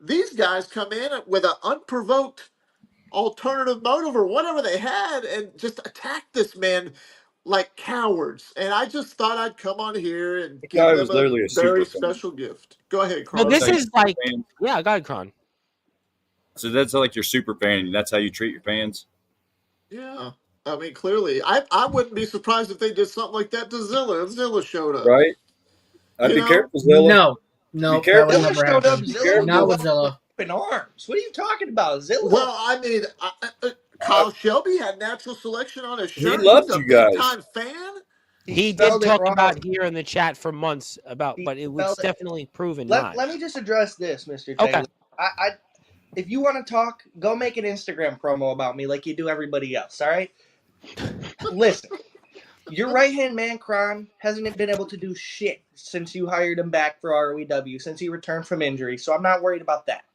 these guys come in with an unprovoked alternative motive or whatever they had and just attack this man like cowards. And I just thought I'd come on here and The give guy them was a literally a very super fan. special gift. Go ahead, Well, Carl. this That's how is like, you fan. yeah, go ahead, Cron. So that's like your super fan, and that's how you treat your fans, Yeah. I mean, clearly, I wouldn't be surprised if they did something like that to Zilla if Zilla showed up. right? I'd You be know? careful, Zilla. No, Be that would careful. Zilla never showed up. happen. Zilla would Not have with welcomed Zilla. open arms. What are you talking about? Zilla. Well, I mean, Kyle Shelby had natural selection on his He shirt. He's loved a you big guys. time fan. He did spelled it talk wrong. about here in the chat for months about, He but it was spelled it. definitely proven Let not. me just address this, Mr. Okay. Taylor. I if you want to talk, go make an Instagram promo about me like you do everybody else. All right. Listen, your right hand man, Kron, hasn't been able to do shit since you hired him back for ROEW, since he returned from injury. So I'm not worried about that.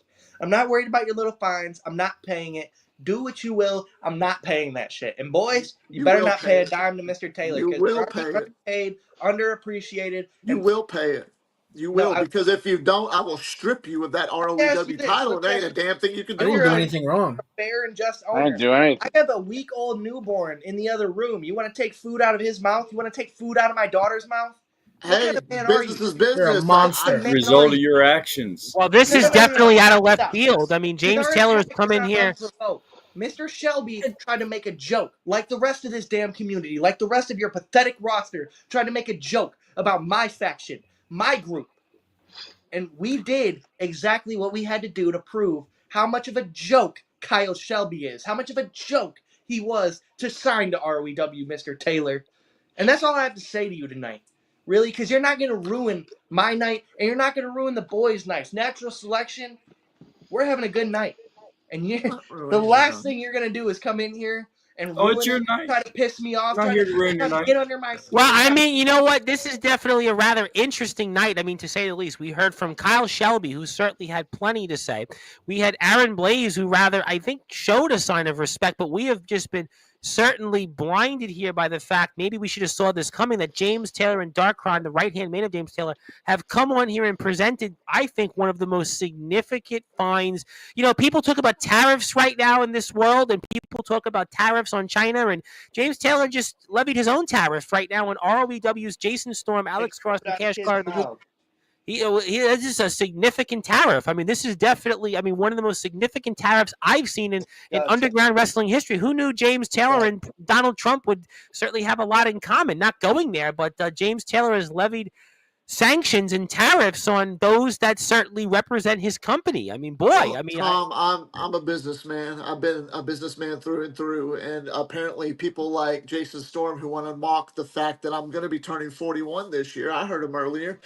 I'm not worried about your little fines. I'm not paying it. Do what you will. I'm not paying that shit. And boys, you better will not pay a it. dime to Mr. Taylor You because will Kron's pay it. underpaid, underappreciated, You and will pay it. You No, will, because if you don't, I will strip you of that ask you ROEW this. title, Let and me there ask ain't a damn thing you can I do didn't You're do about a it. anything wrong. fair and just I owner. didn't do anything. I have a week-old newborn in the other room. You want to take food out of his mouth? You want to take food out of my daughter's mouth? What kind Hey, of man are business you? is You're a business. What kind of monster. man are Result you? of your actions. Well, this is No, no, no, no, no. definitely out of left Stop. field. I mean, Because James our Taylor has tactics come are in not here. unprovoked. Mr. Shelby tried to make a joke, like the rest of this damn community, like the rest of your pathetic roster, tried to make a joke about my faction, my group. And we did exactly what we had to do to prove how much of a joke Kyle Shelby is, how much of a joke he was to sign to ROEW, Mr. Taylor. And that's all I have to say to you tonight. Really, because you're not going to ruin my night, and you're not going to ruin the boys' nights. Natural selection, we're having a good night. And Not the ruining your last night. thing you're going to do is come in here and Oh, it's ruin your it, night. try to piss me off, I'm not here to ruin your try to night. get under my skin. Well, I mean, you know what? This is definitely a rather interesting night. I mean, to say the least. We heard from Kyle Shelby, who certainly had plenty to say. We had Aaron Blaze, who rather, I think, showed a sign of respect, but we have just been certainly blinded here by the fact, maybe we should have saw this coming, that James Taylor and Darkron, the right-hand man of James Taylor, have come on here and presented, I think, one of the most significant finds. You know, people talk about tariffs right now in this world, and people talk about tariffs on China, and James Taylor just levied his own tariff right now on ROEW's Jason Storm, Alex Cross, and Cash Carter, the group. This is a significant tariff. I mean, this is definitely, I mean, one of the most significant tariffs I've seen in underground wrestling history. Who knew James Taylor and Donald Trump would certainly have a lot in common? Not going there, but James Taylor has levied sanctions and tariffs on those that certainly represent his company. I mean, boy, Well, I mean, Tom, I'm a businessman. I've been a businessman through and through, and apparently people like Jason Storm who want to mock the fact that I'm going to be turning 41 this year. I heard him earlier.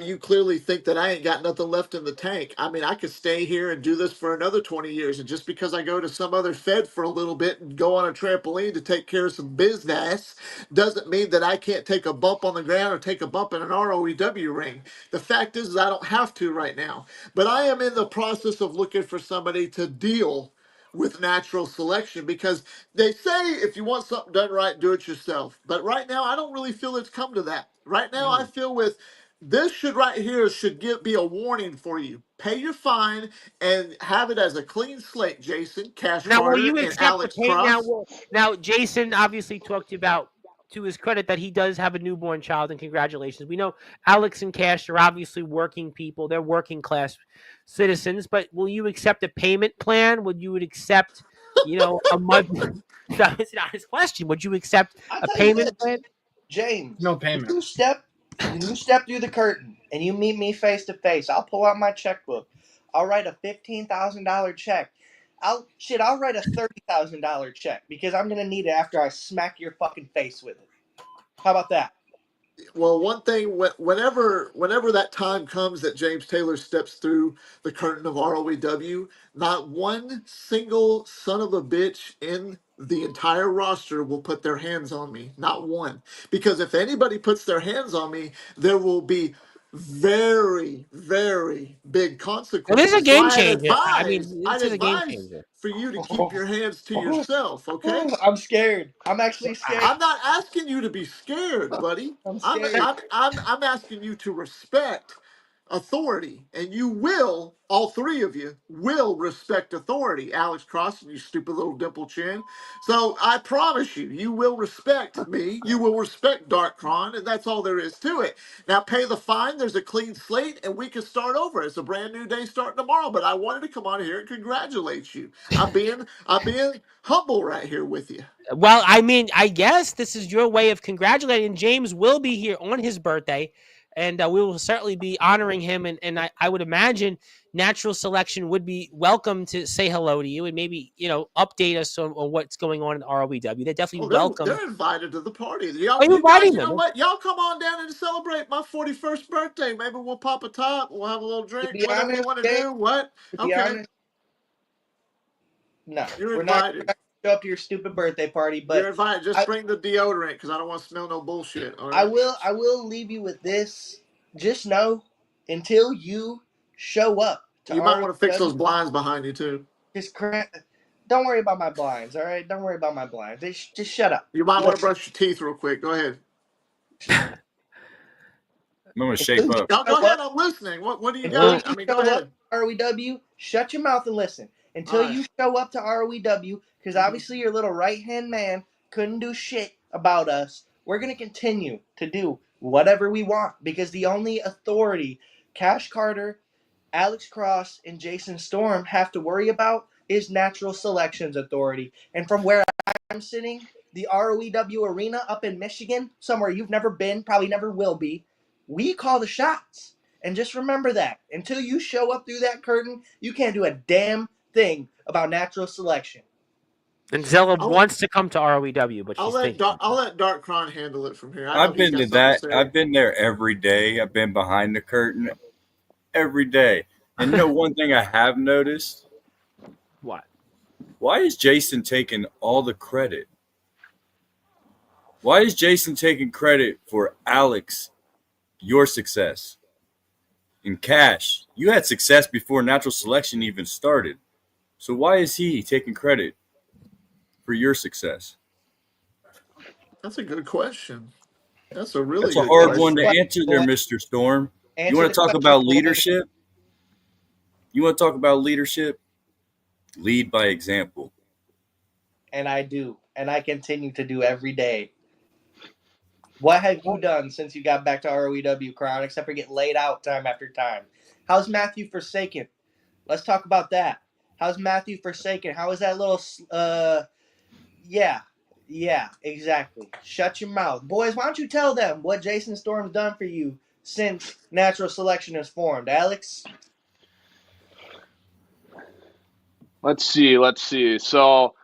You clearly think that I ain't got nothing left in the tank. I mean, I could stay here and do this for another 20 years, and just because I go to some other Fed for a little bit and go on a trampoline to take care of some business doesn't mean that I can't take a bump on the ground or take a bump in an ROEW ring. The fact is I don't have to right now. But I am in the process of looking for somebody to deal with natural selection, because they say if you want something done right, do it yourself. But right now, I don't really feel it's come to that. Right now, I feel with this should right here should be a warning for you. Pay your fine and have it as a clean slate, Jason, Cash now, will Carter, you and accept the Alex pay? Cross. Now, Jason obviously talked to you about, to his credit, that he does have a newborn child, and congratulations. We know Alex and Cash are obviously working people; they're working class citizens. But will you accept a payment plan? Would you accept, a month? That was not his question. Would you accept I'll a tell you payment this, plan? James. No When payment. you step through the curtain and you meet me face to face, I'll pull out my checkbook. I'll write a $15,000 check. I'll write a $30,000 check because I'm gonna need it after I smack your fucking face with it. How about that? Well, one thing, whenever that time comes that James Taylor steps through the curtain of ROEW, not one single son of a bitch in the entire roster will put their hands on me. Not one. Because if anybody puts their hands on me, there will be very, very big Well, this is a consequences. So game changer. I I'd this is a game advise changer. for you to keep your hands to yourself, okay? I'm scared. I'm actually scared. I'm not asking you to be scared, buddy. I'm I'm scared. I'm I'm asking you to respect authority, and you will. All three of you will respect authority. Alex Cross and you stupid little dimple chin. So I promise you, you will respect me. You will respect Darkron, and that's all there is to it. Now pay the fine. There's a clean slate, and we can start over. It's a brand new day starting tomorrow. But I wanted to come on here and congratulate you. I'm being humble right here with you. Well, I mean, I guess this is your way of congratulating. James will be here on his birthday, and we will certainly be honoring him. And I would imagine Natural Selection would be welcome to say hello to you and maybe, update us on what's going on in ROEW. They're definitely Oh, welcome. they're invited to the party. Are you You guys, inviting you know them? what? Y'all come on down and celebrate my 41st birthday. Maybe we'll pop a top. We'll have a little To drink. be Whatever you honest, want to James, do. What? to be Okay, honest, no, you're we're not invited. gonna show up to your stupid birthday party. You're But invited. Just I, bring the deodorant because I don't want to smell no bullshit. All I right. will, I will leave you with this. Just know, until you show up to You might want to fix ROW, those blinds behind you too. just don't worry about my blinds. All right, don't worry about my blinds. Just shut up. You might want to Listen, brush your teeth real quick. Go ahead. I'm gonna shape up. Go ahead. I'm listening. What do you Until got? you I mean, show go up ahead. to ROEW, shut your mouth and listen. Until All right. you show up to ROEW, because obviously your little right hand man couldn't do shit about us, we're going to continue to do whatever we want because the only authority Cash Carter, Alex Cross, and Jason Storm have to worry about is Natural Selections Authority. And from where I'm sitting, the ROEW arena up in Michigan, somewhere you've never been, probably never will be, we call the shots. And just remember that. Until you show up through that curtain, you can't do a damn thing about natural selection. And Zella I'll, wants to come to ROEW, but she's thinking. I'll let Dark Cron handle it from here. I know I've he's been got to something to that. say. I've been there every day. I've been behind the curtain every day. And you know one thing I have noticed? What? Why is Jason taking all the credit? Why is Jason taking credit for Alex, your success? And Cash, you had success before natural selection even started. So why is he taking credit for your success? That's a good question. That's a really That's a good hard one to question. answer there, Boy, Mr. Storm. You answer want the to talk question, about boy. leadership? You want to talk about leadership? Lead by example. And I do. And I continue to do every day. What have you done since you got back to ROEW, Crown, except for get laid out time after time? How's Matthew Forsaken? Let's talk about that. How's Matthew Forsaken? How is that little yeah, exactly. Shut your mouth. Boys, why don't you tell them what Jason Storm's done for you since natural selection is formed? Alex? Let's see. So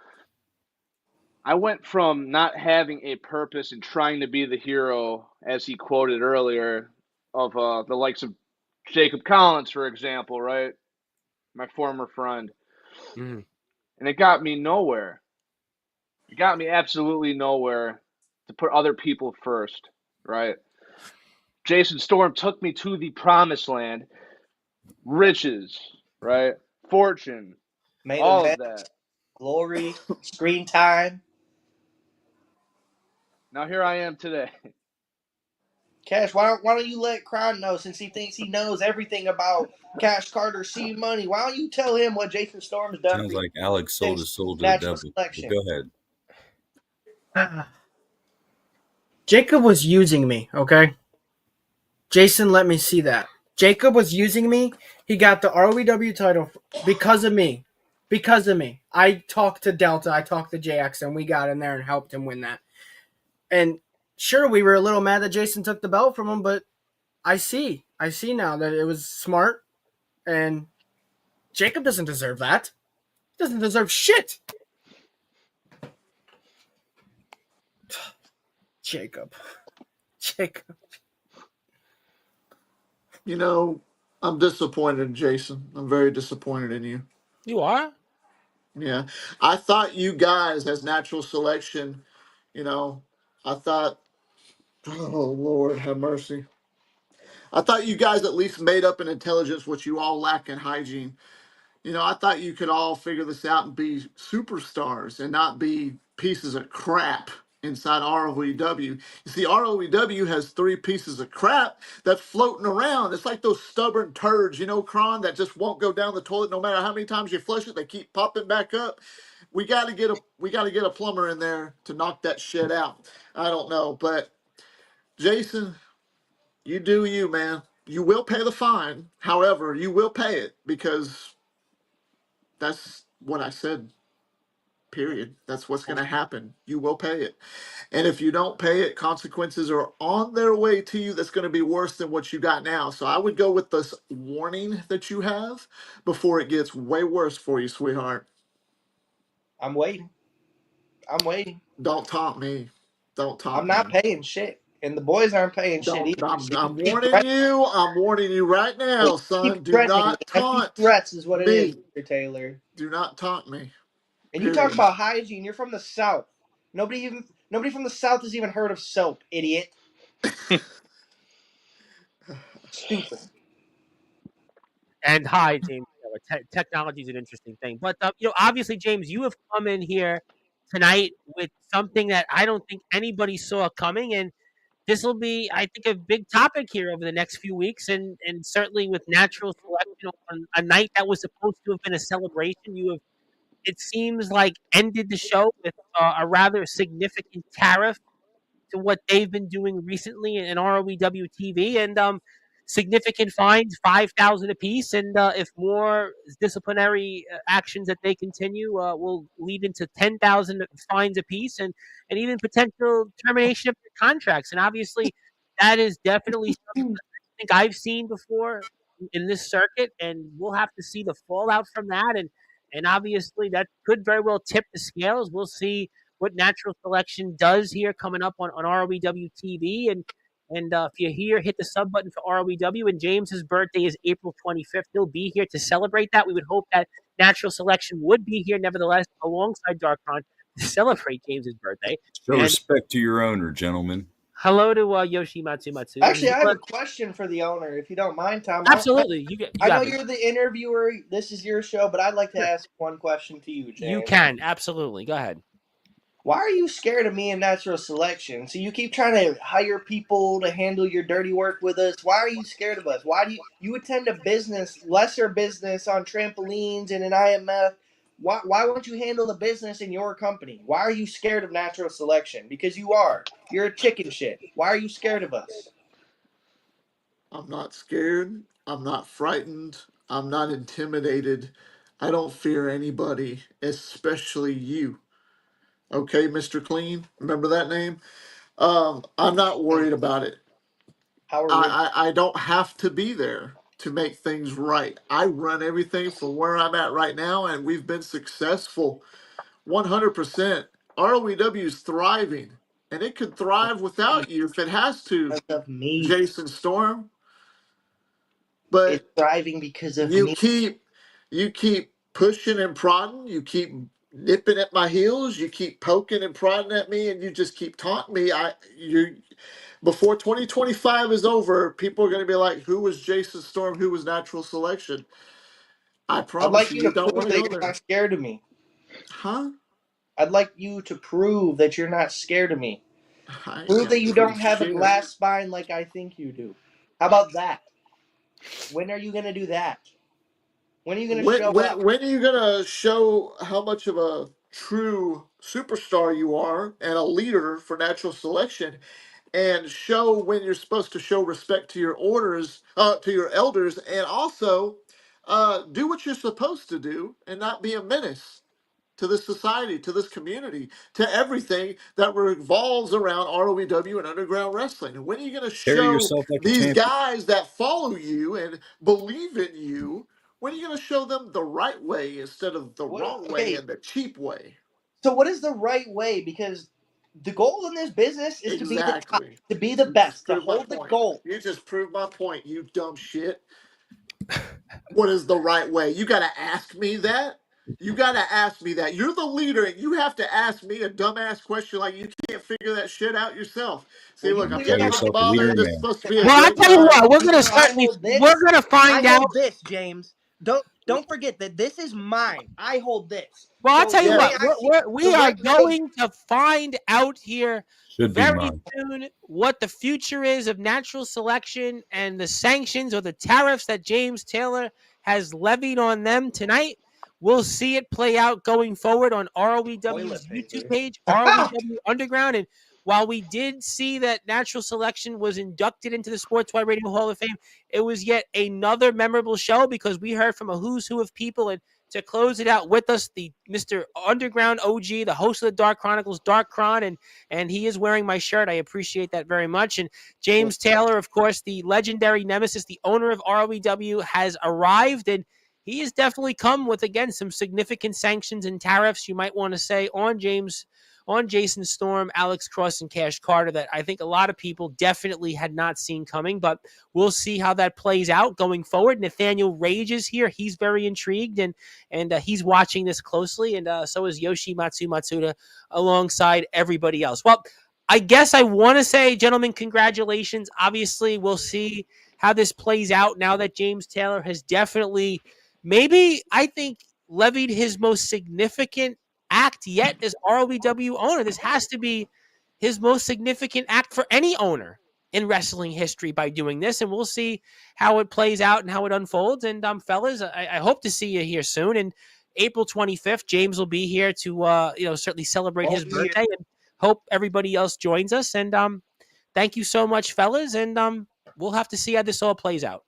I went from not having a purpose and trying to be the hero, as he quoted earlier, of the likes of Jacob Collins, for example, right? My former friend. Mhm. And it got me nowhere. It got me absolutely nowhere to put other people first, right? Jason Storm took me to the promised land, riches, right? Fortune, Main all of event, that. glory, screen time. Now here I am today. Cash, why don't you let Crown know since he thinks he knows everything about Cash Carter C Money? Why don't you tell him what Jason Storm's done Sounds for you like Alex sold his since soul to the natural devil. But selection? go ahead. Jacob was using me, okay? Jason let me see that. Jacob was using me. He got the ROEW title because of me. Because of me. I talked to Delta, I talked to JX, and we got in there and helped him win that. And sure, we were a little mad that Jason took the belt from him, but I see now that it was smart, and Jacob doesn't deserve that. He doesn't deserve shit. Jacob. You know, I'm disappointed, Jason. I'm very disappointed in you. You are? Yeah. I thought you guys, as natural selection, you know, I thought, oh, Lord, have mercy. I thought you guys at least made up in intelligence what you all lack in hygiene. You know, I thought you could all figure this out and be superstars and not be pieces of crap inside ROEW. You see, ROEW has three pieces of crap that's floating around. It's like those stubborn turds, you know, Kron, that just won't go down the toilet no matter how many times you flush it. They keep popping back up. We got to get a plumber in there to knock that shit out. I don't know, but Jason, you do you, man. You will pay the fine. However, you will pay it because that's what I said. Period. That's what's going to happen. You will pay it. And if you don't pay it, consequences are on their way to you that's going to be worse than what you got now. So I would go with this warning that you have before it gets way worse for you, sweetheart. I'm waiting. I'm waiting. Don't taunt me. Don't I'm taunt not me. paying shit. And the boys aren't paying shit Don't. either. So you I'm keep warning threatening you. I'm warning you right me. now, Keep son. Do threatening me. not Empty taunt threats is what it is, me. Mr. Taylor. Do not taunt me. And you talk Period. about hygiene. You're from the South. Nobody from the South has even heard of soap, idiot. Stupid. And hi, James. Technology is an interesting thing, but obviously, James, you have come in here tonight with something that I don't think anybody saw coming, and this will be, I think, a big topic here over the next few weeks, and certainly with natural selection on a night that was supposed to have been a celebration, you have, it seems like, ended the show with a rather significant tariff to what they've been doing recently in ROEW TV, and significant fines, 5,000 apiece, and if more disciplinary actions that they continue will lead into 10,000 fines apiece, and even potential termination of their contracts. And obviously, that is definitely something I think I've seen before in this circuit, and we'll have to see the fallout from that. And obviously, that could very well tip the scales. We'll see what natural selection does here coming up on ROEW TV. And if you're here, hit the sub button for ROEW. And James's birthday is April 25th. He'll be here to celebrate that. We would hope that natural selection would be here, nevertheless, alongside Darkron to celebrate James's birthday. Show And respect to your owner, gentlemen. hello to Yoshi Matsumatsu. Actually, I have a question for the owner, if you don't mind, Tom. Absolutely. I know you're the interviewer. This is your show, but I'd like to ask one question to you, James. You can. Absolutely. Go ahead. Why are you scared of me in natural selection? So you keep trying to hire people to handle your dirty work with us. Why are you scared of us? Why do you attend a business, lesser business on trampolines and an IMF? Why won't you handle the business in your company? Why are you scared of natural selection? Because you are. You're a chicken shit. Why are you scared of us? I'm not scared. I'm not frightened. I'm not intimidated. I don't fear anybody, especially you. Okay, Mr. Clean? Remember that name? I'm not worried about it. How are I don't have to be there to make things right. I run everything from where I'm at right now, and we've been successful 100%. ROEW is thriving, and it could thrive without you if it has to, of me? Jason Storm. But It's thriving because of you me. keep pushing and prodding, you keep nipping at my heels, you keep poking and prodding at me, and you just keep taunting me. You before 2025 is over, people are going to be like, who was Jason Storm, who was natural selection? I I'd promise like you, you you to don't prove want to that go you're there. not scared of me. Huh? I'd like you to prove that you're not scared of me. I ain't Prove got that to you prove don't have a shit. glass spine like I think you do. How about that? When are you going to do that? When are you going to show up? When are you gonna show how much of a true superstar you are and a leader for natural selection, and show when you're supposed to show respect to your orders, to your elders, and also do what you're supposed to do and not be a menace to this society, to this community, to everything that revolves around ROEW and underground wrestling. And when are you going to Carry show yourself like a these champion. guys that follow you and believe in you? When are you going to show them the right way instead of the wrong way Okay, and the cheap way? so what is the right way? Because the goal in this business is to be the top, Exactly. to be the You just best, to proved my hold the point. goal. You just proved my point, you dumb shit. What is the right way? You got to ask me that. You got to ask me that. You're the leader, and you have to ask me a dumbass question like you can't figure that shit out yourself. See, Well, you look, I'm clearly Tell getting have hot to yourself be a leader, bothered. better This is man. supposed to be a Well, I'll great tell you time. what, we're gonna because I certainly hold we're this. gonna I find out. hold this, James. Don't forget that this is mine. I hold this. Well, I'll So tell the you way Yeah. what, I see we the are right way, going to find out here Should be very mine. soon what the future is of natural selection and the sanctions or the tariffs that James Taylor has levied on them tonight. We'll see it play out going forward on ROEW's toilet YouTube paper. page, ROEW Underground. And while we did see that natural selection was inducted into the Sportswire Radio Hall of Fame, it was yet another memorable show because we heard from a who's who of people. And to close it out with us, the Mr. Underground OG, the host of the Dark Chronicles, Dark Chron, and he is wearing my shirt. I appreciate that very much. And James Taylor, of course, the legendary nemesis, the owner of ROEW, has arrived, and he has definitely come with, again, some significant sanctions and tariffs, you might want to say, on Jason Storm, Alex Cross, and Cash Carter that I think a lot of people definitely had not seen coming, but we'll see how that plays out going forward. Nathaniel Rage is here. He's very intrigued, and he's watching this closely, and so is Yoshi Matsuda alongside everybody else. Well, I guess I want to say, gentlemen, congratulations. Obviously, we'll see how this plays out now that James Taylor has definitely, maybe, I think, levied his most significant act yet as ROEW owner. This has to be his most significant act for any owner in wrestling history by doing this, and we'll see how it plays out and how it unfolds. And fellas, I hope to see you here soon. And April 25th, James will be here to certainly celebrate his birthday, and hope everybody else joins us. And thank you so much, fellas, and we'll have to see how this all plays out.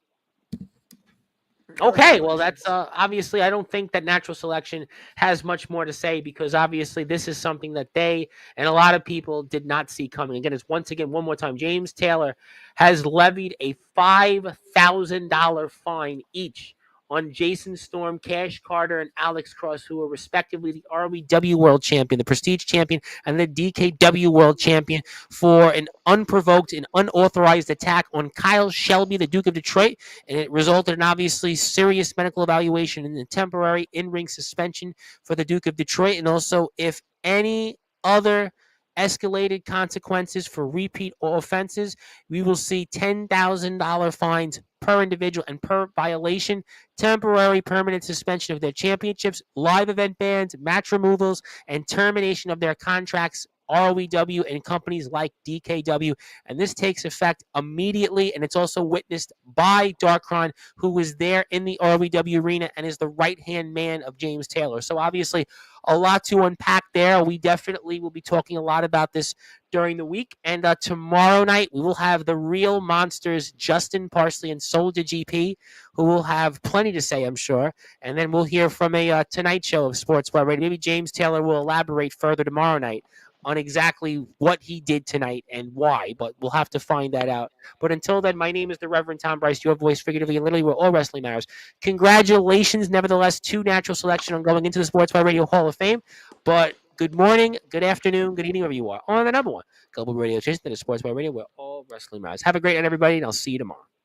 Okay, well, that's obviously, I don't think that natural selection has much more to say, because obviously this is something that they and a lot of people did not see coming. Again, it's once again, one more time, James Taylor has levied a $5,000 fine each on Jason Storm, Cash Carter, and Alex Cross, who are respectively the ROW World Champion, the Prestige Champion, and the DKW World Champion, for an unprovoked and unauthorized attack on Kyle Shelby, the Duke of Detroit, and it resulted in obviously serious medical evaluation and a temporary in-ring suspension for the Duke of Detroit, and also if any other escalated consequences for repeat offenses, we will see $10,000 fines per individual and per violation, temporary permanent suspension of their championships, live event bans, match removals, and termination of their contracts, ROEW and companies like DKW. And this takes effect immediately, and it's also witnessed by Darkron, who was there in the ROEW arena and is the right-hand man of James Taylor. So obviously a lot to unpack there. We definitely will be talking a lot about this during the week. And tomorrow night, we will have the real monsters, Justin Parsley and Soldier GP, who will have plenty to say, I'm sure. And then we'll hear from a Tonight Show of Sportswire Radio. Maybe James Taylor will elaborate further tomorrow night on exactly what he did tonight and why, but we'll have to find that out. But until then, my name is the Reverend Tom Bryce, your voice figuratively and literally where all wrestling matters. Congratulations, nevertheless, to Natural Selection on going into the Sportswire Radio Hall of Fame. But good morning, good afternoon, good evening, wherever you are, on the number one global radio station that is Sportswire Radio, where all wrestling matters. Have a great night, everybody, and I'll see you tomorrow.